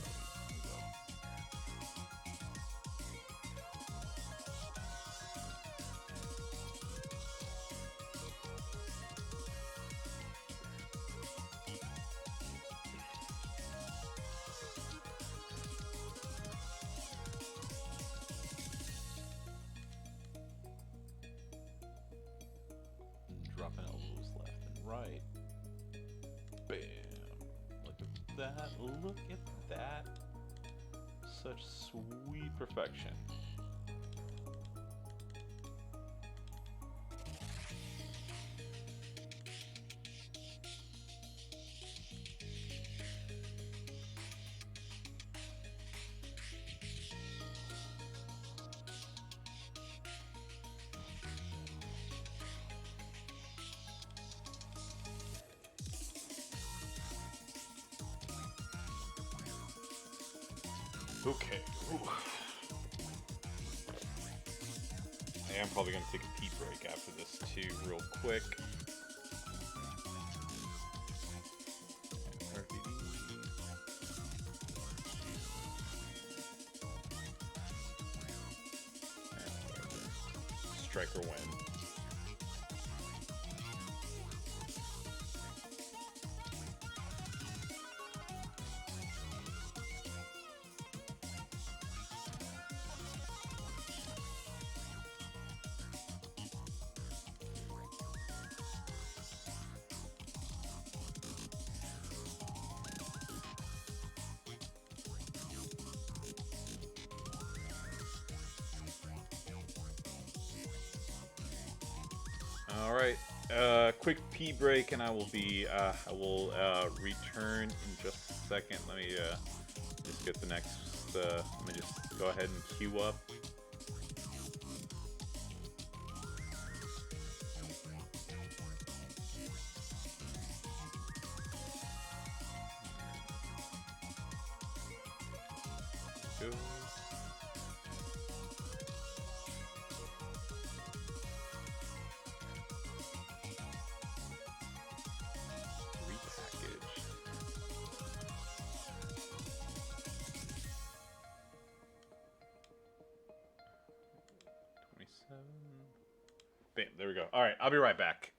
Dropping elbows left and right. Bam. Look at that. Look at that. Such sweet perfection. Okay. Ooh. I am probably going to take a pee break after this too, real quick. Striker win. All right, quick pee break, and I will return in just a second. Let me just get the next. Let me just go ahead and queue up. Go. Bam, there we go. All right, I'll be right back.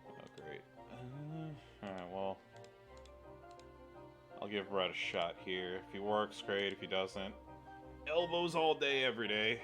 Oh, great. Alright, well, I'll give Brett a shot here. If he works, great. If he doesn't, elbows all day, every day.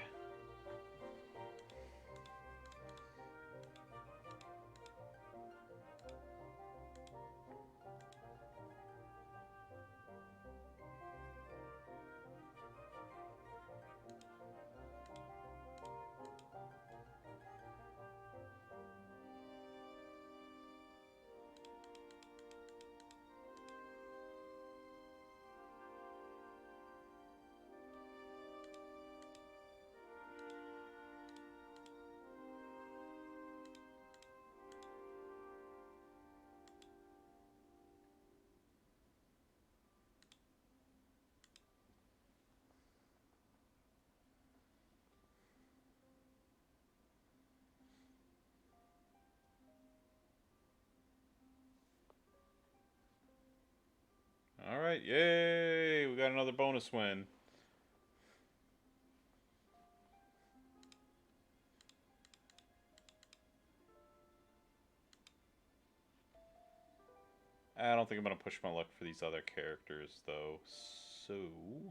Alright, yay! We got another bonus win. I don't think I'm going to push my luck for these other characters, though. So, we're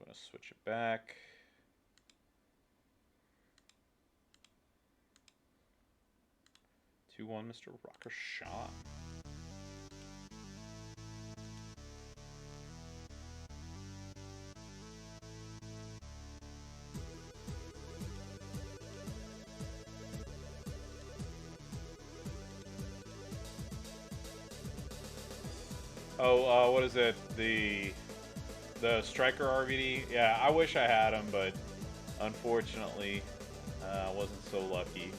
going to switch it back. Two, one, Mr. Rocker Shot. Oh, what is it? The Striker RVD? Yeah, I wish I had him, but unfortunately, I wasn't so lucky.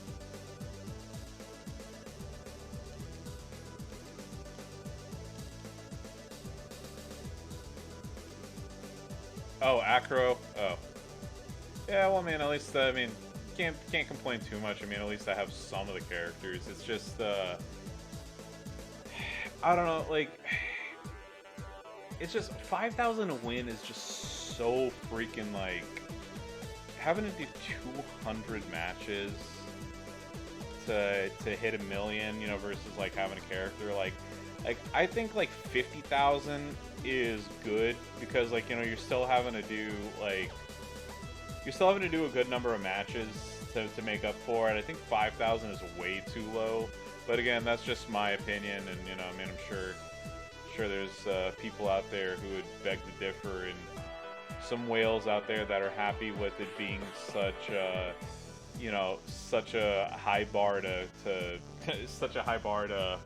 Oh, Acro? Oh. Yeah, well, man, at least, I mean, can't complain too much. I mean, at least I have some of the characters. It's just, I don't know, like, it's just 5,000 a win is just so freaking, like, having to do 200 matches to hit a million, you know, versus like having a character like I think like 50,000 is good because, like, you know, you're still having to do a good number of matches to make up for it. I think 5,000 is way too low, but again, that's just my opinion, and, you know, I mean, I'm sure there's people out there who would beg to differ, and some whales out there that are happy with it being such a, you know, such a high bar to such a high bar to,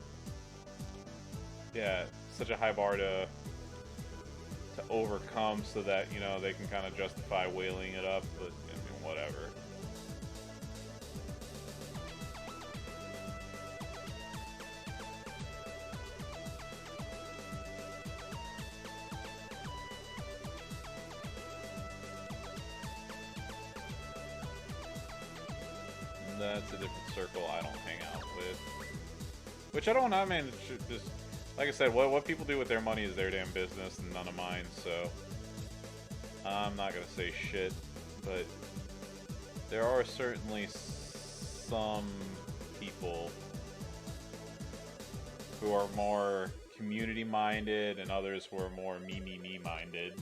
yeah, such a high bar to overcome, so that, you know, they can kind of justify whaling it up, but, I mean, whatever. That's a different circle I don't hang out with. Which I don't know, man. It should just, like I said, what people do with their money is their damn business and none of mine, so I'm not gonna say shit. But there are certainly some people who are more community minded and others who are more me minded.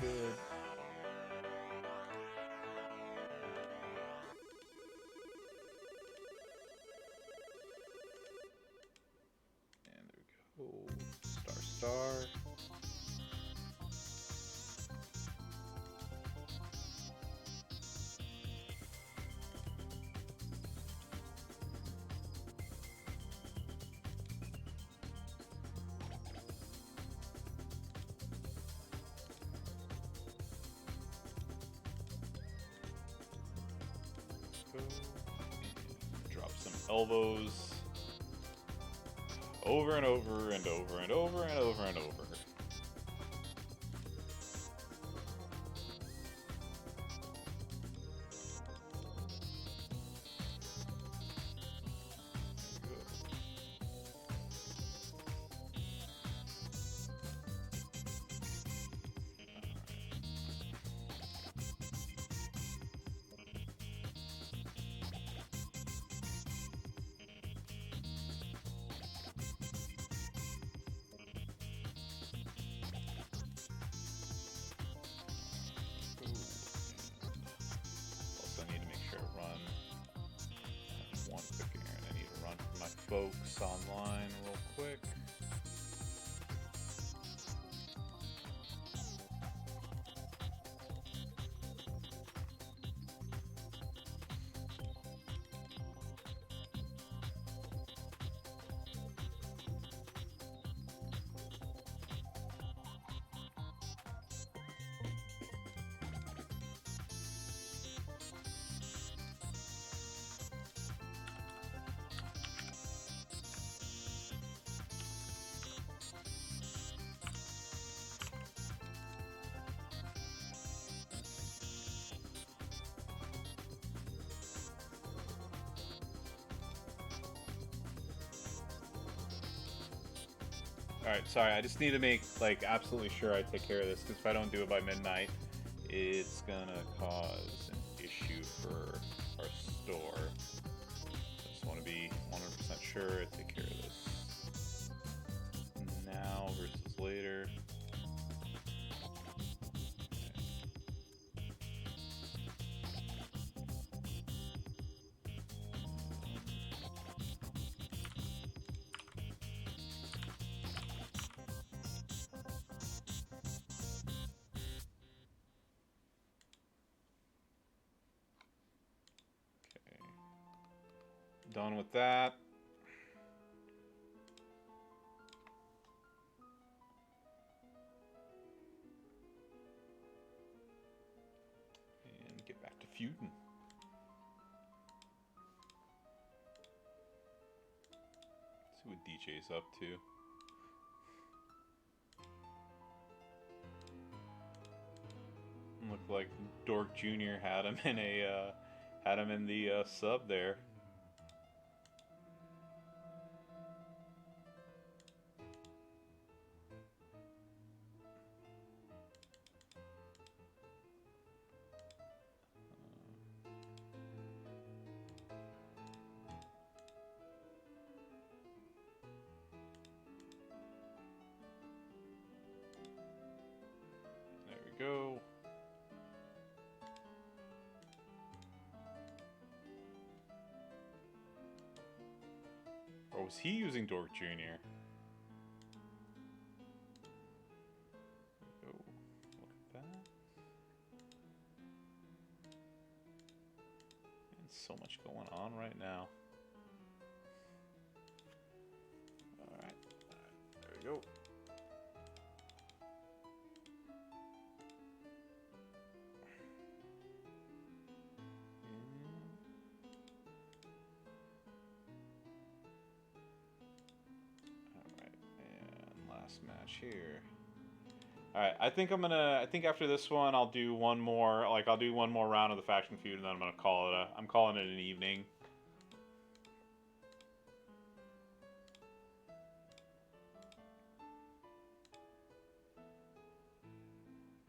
Good. And there we go. Star. Drop some elbows over and over and over and over and over and over. Folks online real quick. Alright, sorry, I just need to make, like, absolutely sure I take care of this, because if I don't do it by midnight, it's gonna cause an issue for our store. I just want to be 100% sure I take care of this now versus later. Done with that. And get back to feuding. See what DJ's up to. Looked like Dork Jr. had him in a the sub there. There we go. Or was he using Dork Jr.? Oh, look at that. And so much going on right now. Alright, there we go. Match here. Alright, I think after this one I'll do one more, I'll do one more round of the faction feud and then I'm gonna call it I'm calling it an evening.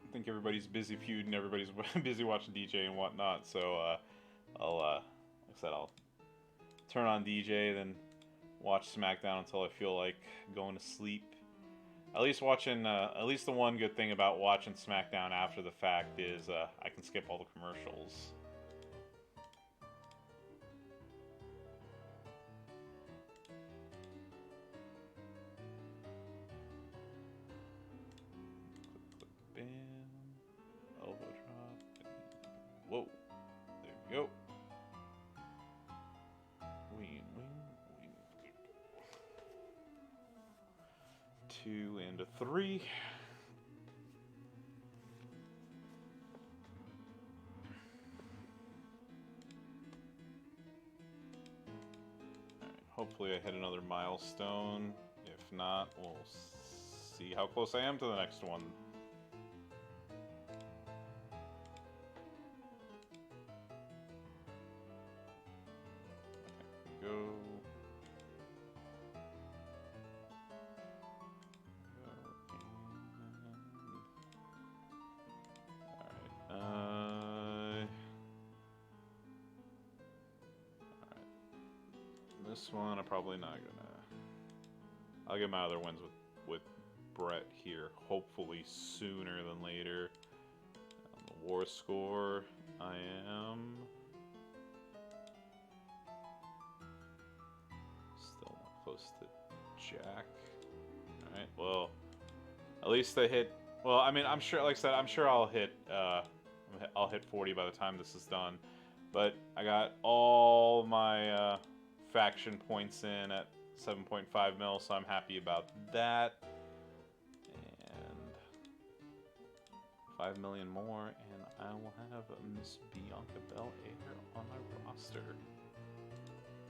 I think everybody's busy feuding, everybody's busy watching DJ and whatnot, so I'll like I said, I'll turn on DJ, then watch SmackDown until I feel like going to sleep. At least the one good thing about watching SmackDown after the fact is I can skip all the commercials. Click, bam. Elbow drop. Whoa. There we go. Wing. 2 and a 3. Alright, hopefully I hit another milestone. If not, we'll see how close I am to the next one. There we go. This one I'm probably not gonna. I'll get my other ones with Brett here, hopefully sooner than later. On the war score, I am still not close to Jack. All right, well, at least I hit. Well, I mean, I'm sure, like I said, I'm sure I'll hit 40 by the time this is done. But I got all my faction points in at 7.5 mil, so I'm happy about that. And 5 million more, and I will have Miss Bianca Belair on my roster.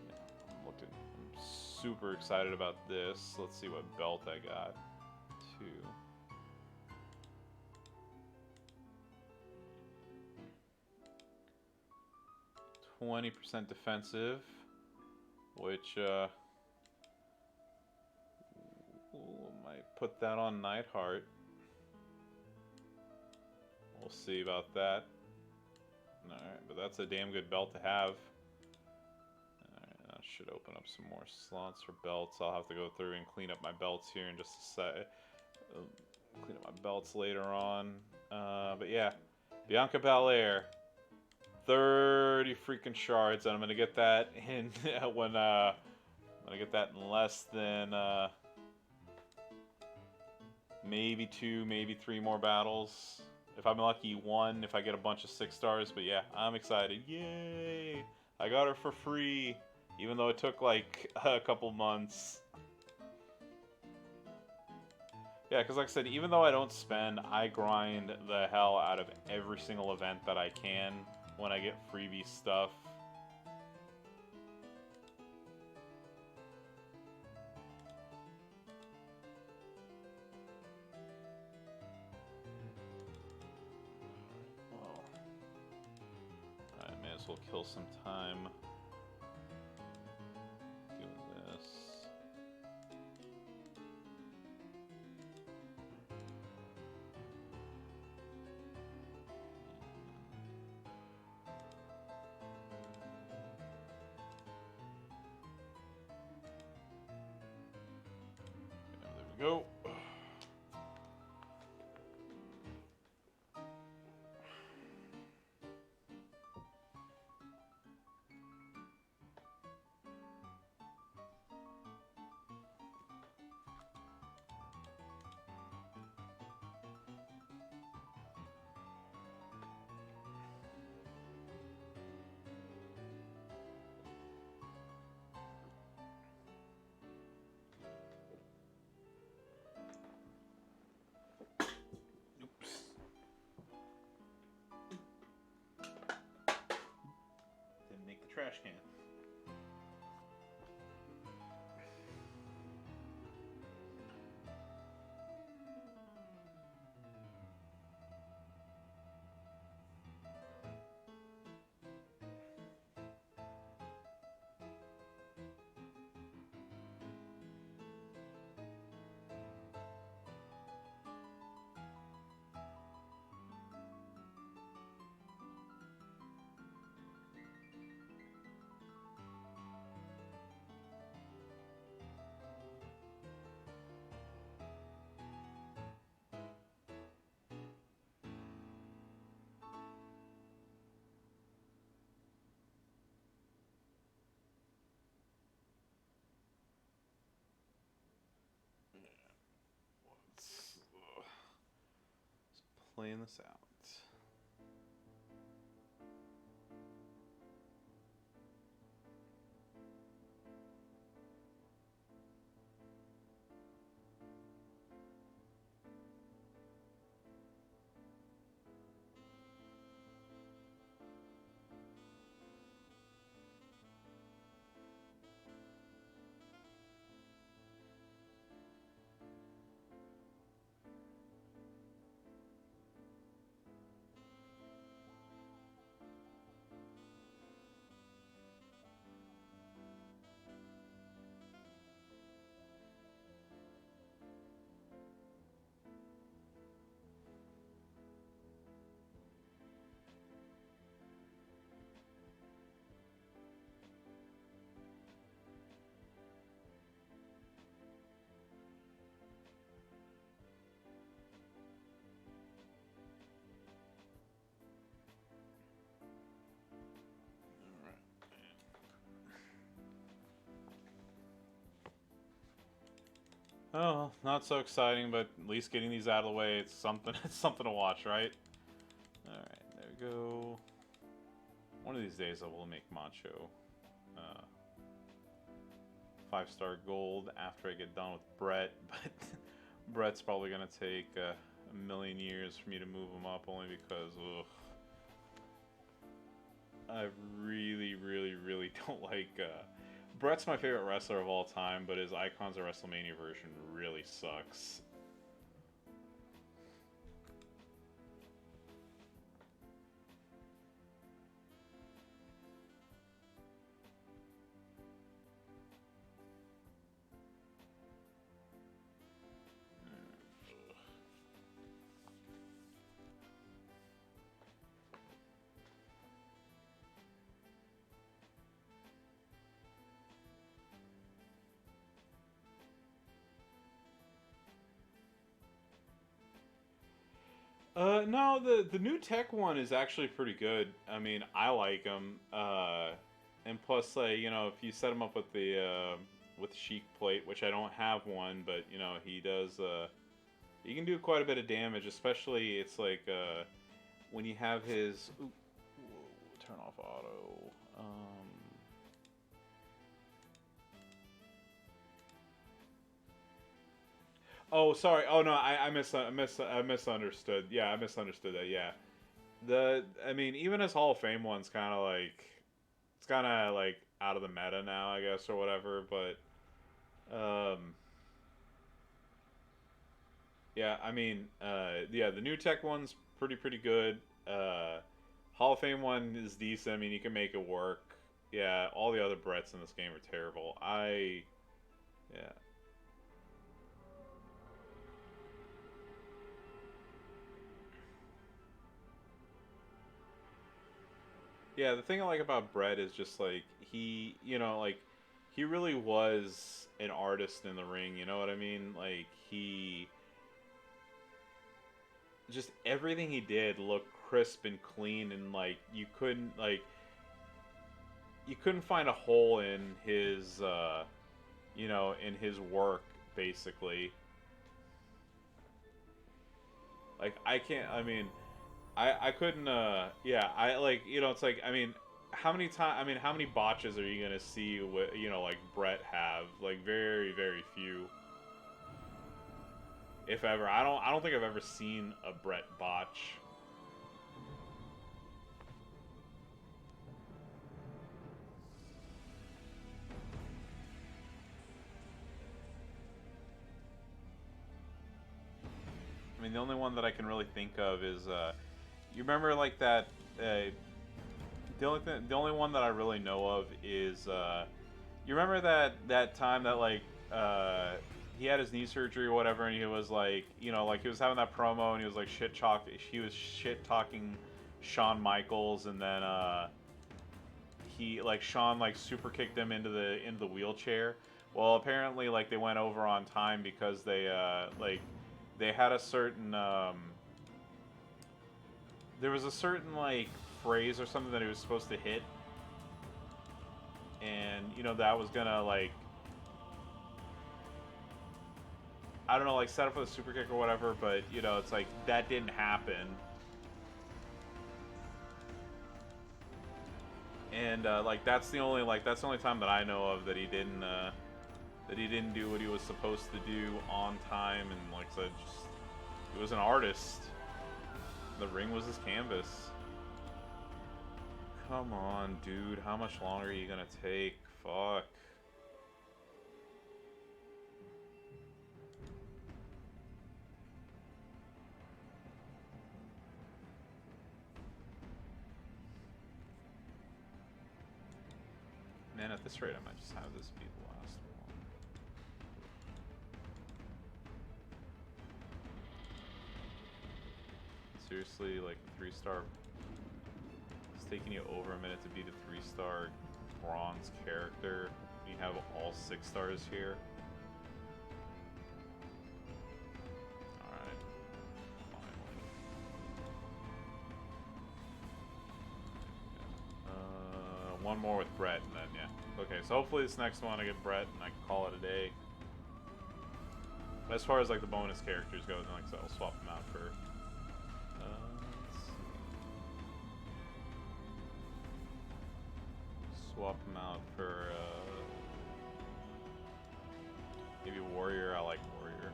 Yeah, I'm super excited about this. Let's see what belt I got. 2. 20% defensive, which might put that on Neidhart. We'll see about that. Alright, but that's a damn good belt to have. Alright, that should open up some more slots for belts. I'll have to go through and clean up my belts here in just a sec. Clean up my belts later on. But yeah, Bianca Belair. 30 freaking shards, and I'm gonna get that in when I'm gonna get that in less than maybe 2, maybe 3 more battles. If I'm lucky, 1 if I get a bunch of 6 stars. But yeah, I'm excited. Yay! I got her for free, even though it took like a couple months. Yeah, because like I said, even though I don't spend, I grind the hell out of every single event that I can when I get freebie stuff. Oh. Alright, may as well kill some time doing this. There we go. Didn't make the trash can. Just playing this out. Oh, not so exciting, but at least getting these out of the way, it's something. It's something to watch, right? All right, there we go. One of these days, I will make Macho 5-star gold after I get done with Brett, but Brett's probably gonna take a million years for me to move him up, only because ugh, I really, really, really don't like. Brett's my favorite wrestler of all time, but his Icons of WrestleMania version really sucks. No, the new tech one is actually pretty good. I mean, I like him. And plus, like, you know, if you set him up with Sheik plate, which I don't have one, but you know, he does. He can do quite a bit of damage, especially it's like when you have his. Ooh, whoa, turn off auto. Oh, sorry. Oh no, I misunderstood. Yeah, I misunderstood that. Yeah, I mean, even his Hall of Fame one's kind of like it's kind of like out of the meta now, I guess, or whatever. But yeah, I mean, yeah, the new tech one's pretty good. Uh, Hall of Fame one is decent. I mean, you can make it work. Yeah, all the other Bretts in this game are terrible. Yeah. Yeah, the thing I like about Brett is just like you know, like he really was an artist in the ring. You know what I mean? Like just everything he did looked crisp and clean, and like you couldn't find a hole in his, you know, in his work basically. Like I can't. I mean, I couldn't. Yeah, I like you know. It's like I mean, how many time? I mean, how many botches are you gonna see? With you know, like Brett have like very few, if ever. I don't think I've ever seen a Brett botch. I mean, the only one that I can really think of is you remember like that. The only one that I really know of is you remember that time that like he had his knee surgery or whatever, and he was like, you know, like he was having that promo, and he was like he was shit talking Shawn Michaels, and then he like Shawn like super kicked him into the wheelchair. Well, apparently like they went over on time because they had a certain there was a certain like phrase or something that he was supposed to hit, and you know that was gonna like I don't know, like set up for the super kick or whatever, but you know it's like that didn't happen, and like that's the only time that I know of that he didn't do what he was supposed to do on time, and like I said, just he was an artist. The ring was his canvas. Come on, dude. How much longer are you gonna take? Fuck. Man, at this rate, I might just have this be the last one. Seriously, like 3-star. It's taking you over a minute to beat a 3-star bronze character. You have all 6 stars here. Alright. Finally. One more with Brett, and then, yeah. Okay, so hopefully this next one I get Brett, and I can call it a day. But as far as, like, the bonus characters go, then, like I said, I'll swap them out for... swap them out for, maybe Warrior. I like Warrior.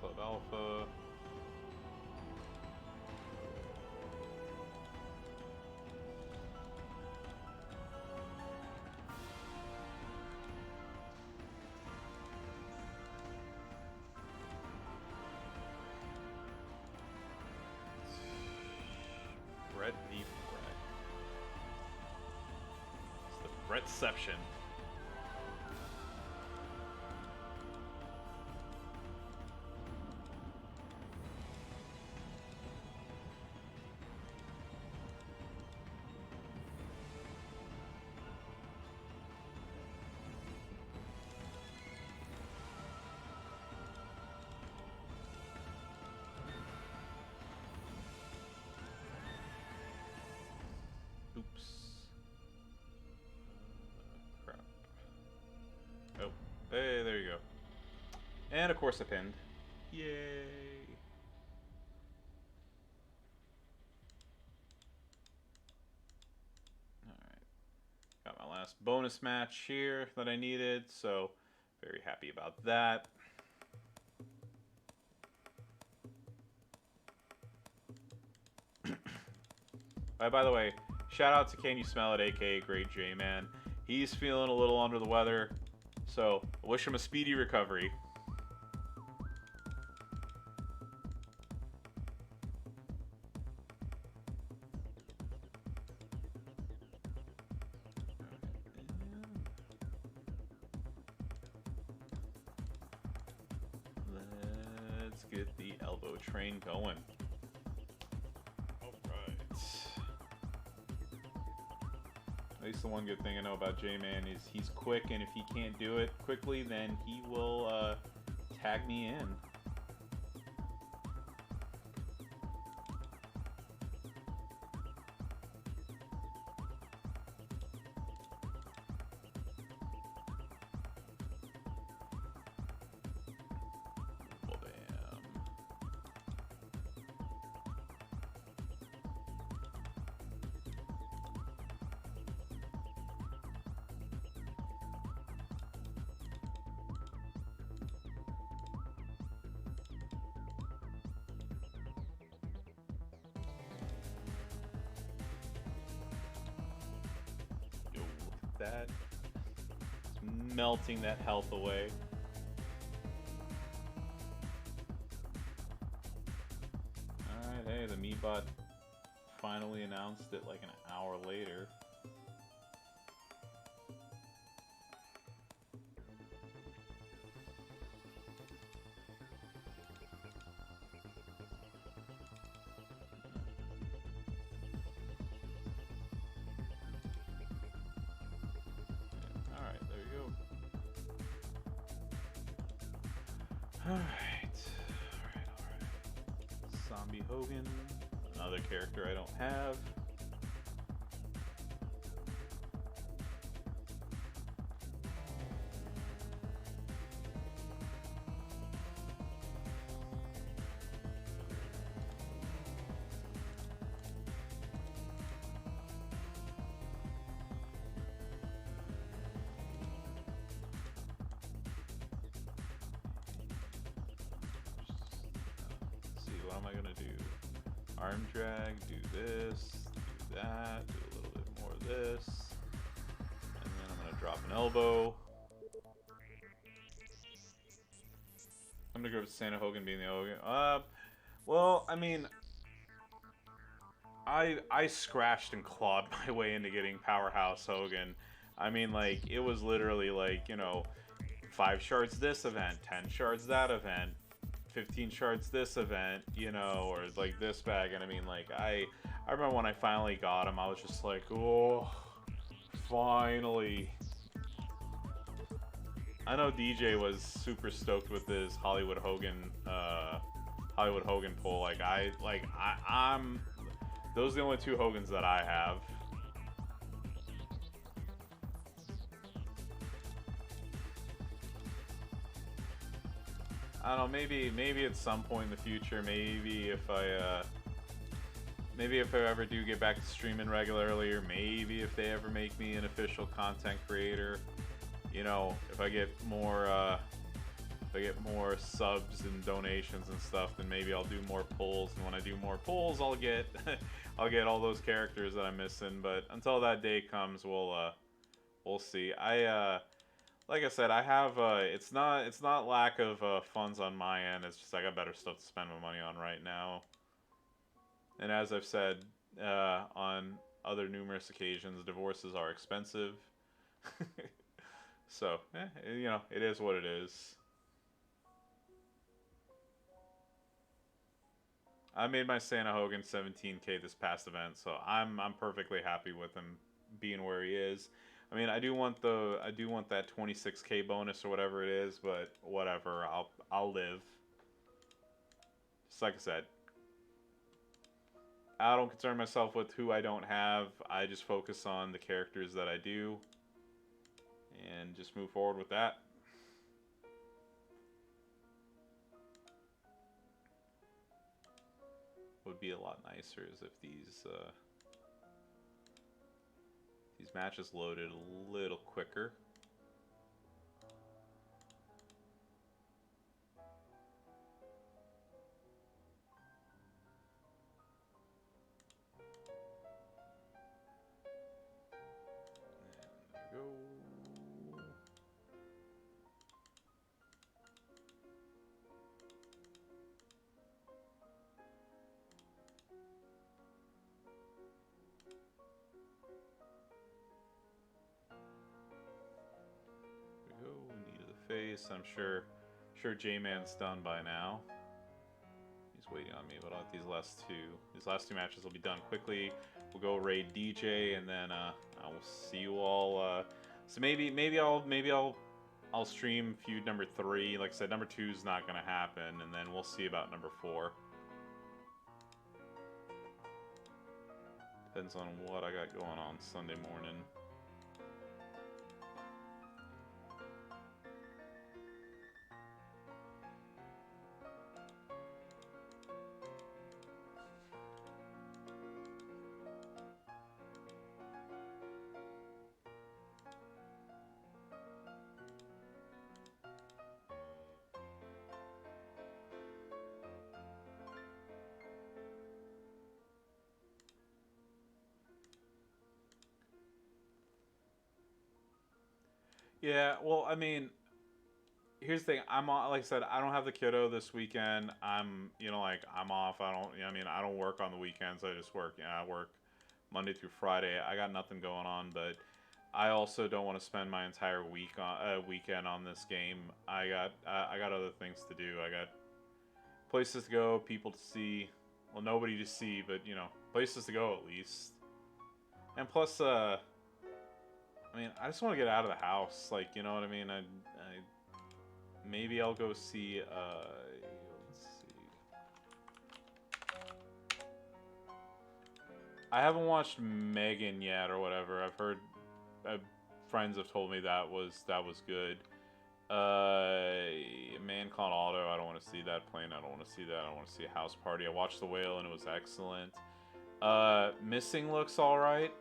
Club Alpha. Brett v. Brett. It's the Brettception. And of course I pinned. Yay. Alright. Got my last bonus match here that I needed, so very happy about that. By the way, shout out to Can You Smell It, aka Great J Man. He's feeling a little under the weather, so I wish him a speedy recovery. Let's get the elbow train going. At least the one good thing I know about J-Man is he's quick, and if he can't do it quickly, then he will tag me in. Well, damn. That. It's melting that health away. Alright, hey, the Meatbot finally announced it like an hour later. Alright. Zombie Hogan. Another character I don't have. What am I gonna do? Arm drag, do this, do that, do a little bit more of this, and then I'm gonna drop an elbow. I'm gonna go with Santa Hogan being the Hogan. Well, I mean, I scratched and clawed my way into getting Powerhouse Hogan. I mean, like, it was literally like, you know, 5 shards this event, 10 shards that event, 15 shards this event, you know, or like this bag. And I mean, like, I remember when I finally got him, I was just like, oh, finally. I know DJ was super stoked with this Hollywood Hogan pull. I'm those are the only 2 Hogans that I have. I don't know, maybe at some point in the future, maybe if I ever do get back to streaming regularly, or maybe if they ever make me an official content creator, you know, if I get more subs and donations and stuff, then maybe I'll do more pulls, and when I do more pulls, I'll get I'll get all those characters that I'm missing. But until that day comes, we'll see. Like I said, I have it's not lack of funds on my end. It's just I got better stuff to spend my money on right now. And as I've said on other numerous occasions, divorces are expensive. So, you know, it is what it is. I made my Santa Hogan 17K this past event, so I'm perfectly happy with him being where he is. I mean, I do want that 26K bonus or whatever it is, but whatever. I'll live. Just like I said, I don't concern myself with who I don't have. I just focus on the characters that I do, and just move forward with that. be a lot nicer is if these matches loaded a little quicker. And there we go. Knee to the face. I'm sure J-Man's done by now. He's waiting on me, but I'll these last two matches will be done quickly. We'll go raid DJ, and then I will see you all. So maybe I'll stream Feud number 3. Like I said, number 2 is not gonna happen, and then we'll see about number 4. Depends on what I got going on Sunday morning. Yeah, well, I mean, here's the thing. I'm like I said, I don't have the kiddo this weekend. I'm off. I don't. I mean, I don't work on the weekends. I just work. I work Monday through Friday. I got nothing going on, but I also don't want to spend my entire weekend on this game. I got other things to do. I got places to go, people to see. Well, nobody to see, but places to go at least. And plus, I mean, I just want to get out of the house. Like, you know what I mean? I maybe I'll go see. Let's see. I haven't watched Megan yet, or whatever. I've heard friends have told me that was good. Man Called Auto. I don't want to see that. Plane. I don't want to see that. I don't want to see a House Party. I watched The Whale and it was excellent. Missing looks all right.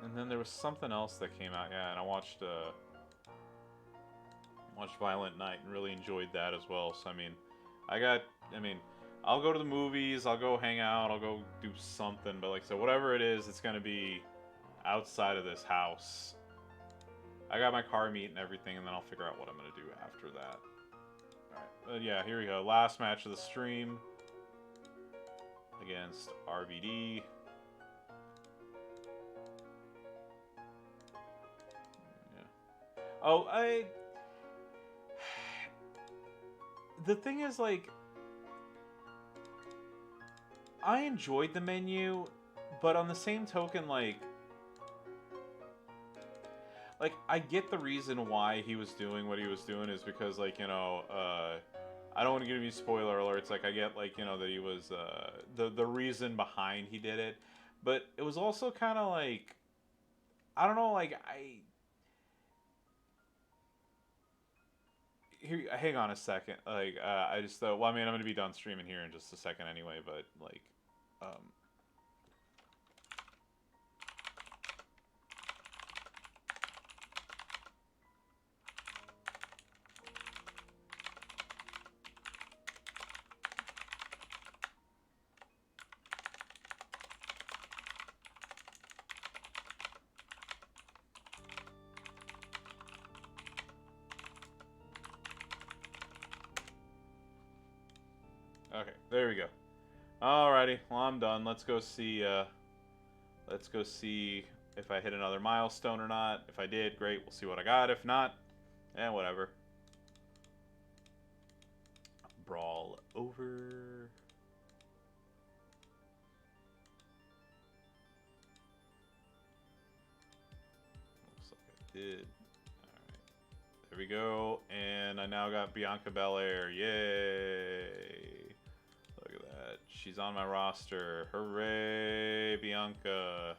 And then there was something else that came out. Yeah, and I watched Violent Night and really enjoyed that as well. So I mean, I'll go to the movies, I'll go hang out, I'll go do something, but like I said, whatever it is, it's gonna be outside of this house. I got my car meet and everything, and then I'll figure out what I'm gonna do after that. Alright, yeah, here we go. Last match of the stream against RVD. Oh, the thing is, like, I enjoyed the menu, but on the same token, like, I get the reason why he was doing what he was doing is because, like, I don't want to give you spoiler alerts, like, I get, like, that he was, the reason behind he did it, but it was also kind of, like, I don't know, like, Here, hang on a second. Like, I just thought. Well, I mean, I'm gonna be done streaming here in just a second anyway. But like, okay, there we go. Alrighty, well, I'm done. Let's go see if I hit another milestone or not. If I did, great. We'll see what I got. If not, whatever. Brawl over. Looks like I did. Alright. There we go. And I now got Bianca Belair. Yay! Look at that. She's on my roster. Hooray, Bianca.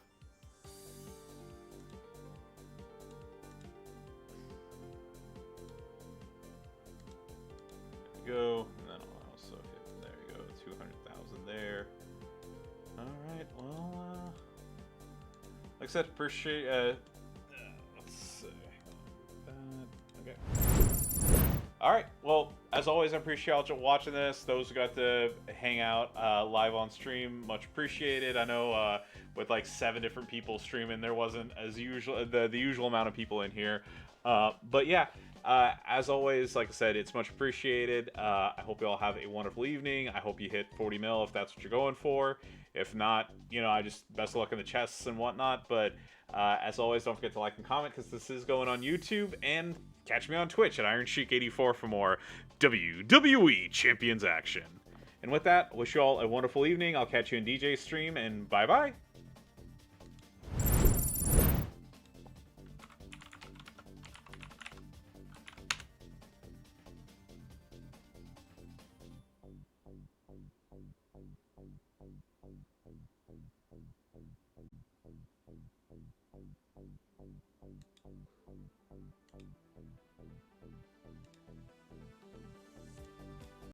There we go. And then I'll also hit, there we go, 200,000. there. Alright, well, like I said, appreciate, let's see. Okay. Alright, well, as always, I appreciate y'all watching this. Those who got to hang out live on stream, much appreciated. I know with like 7 different people streaming, there wasn't as usual the usual amount of people in here. But yeah, as always, like I said, it's much appreciated. I hope you all have a wonderful evening. I hope you hit 40 mil if that's what you're going for. If not, you know, I just best of luck in the chests and whatnot. But as always, don't forget to like and comment because this is going on YouTube, and catch me on Twitch at IronSheik84 for more WWE Champions action. And with that, wish you all a wonderful evening. I'll catch you in DJ's stream, and bye-bye.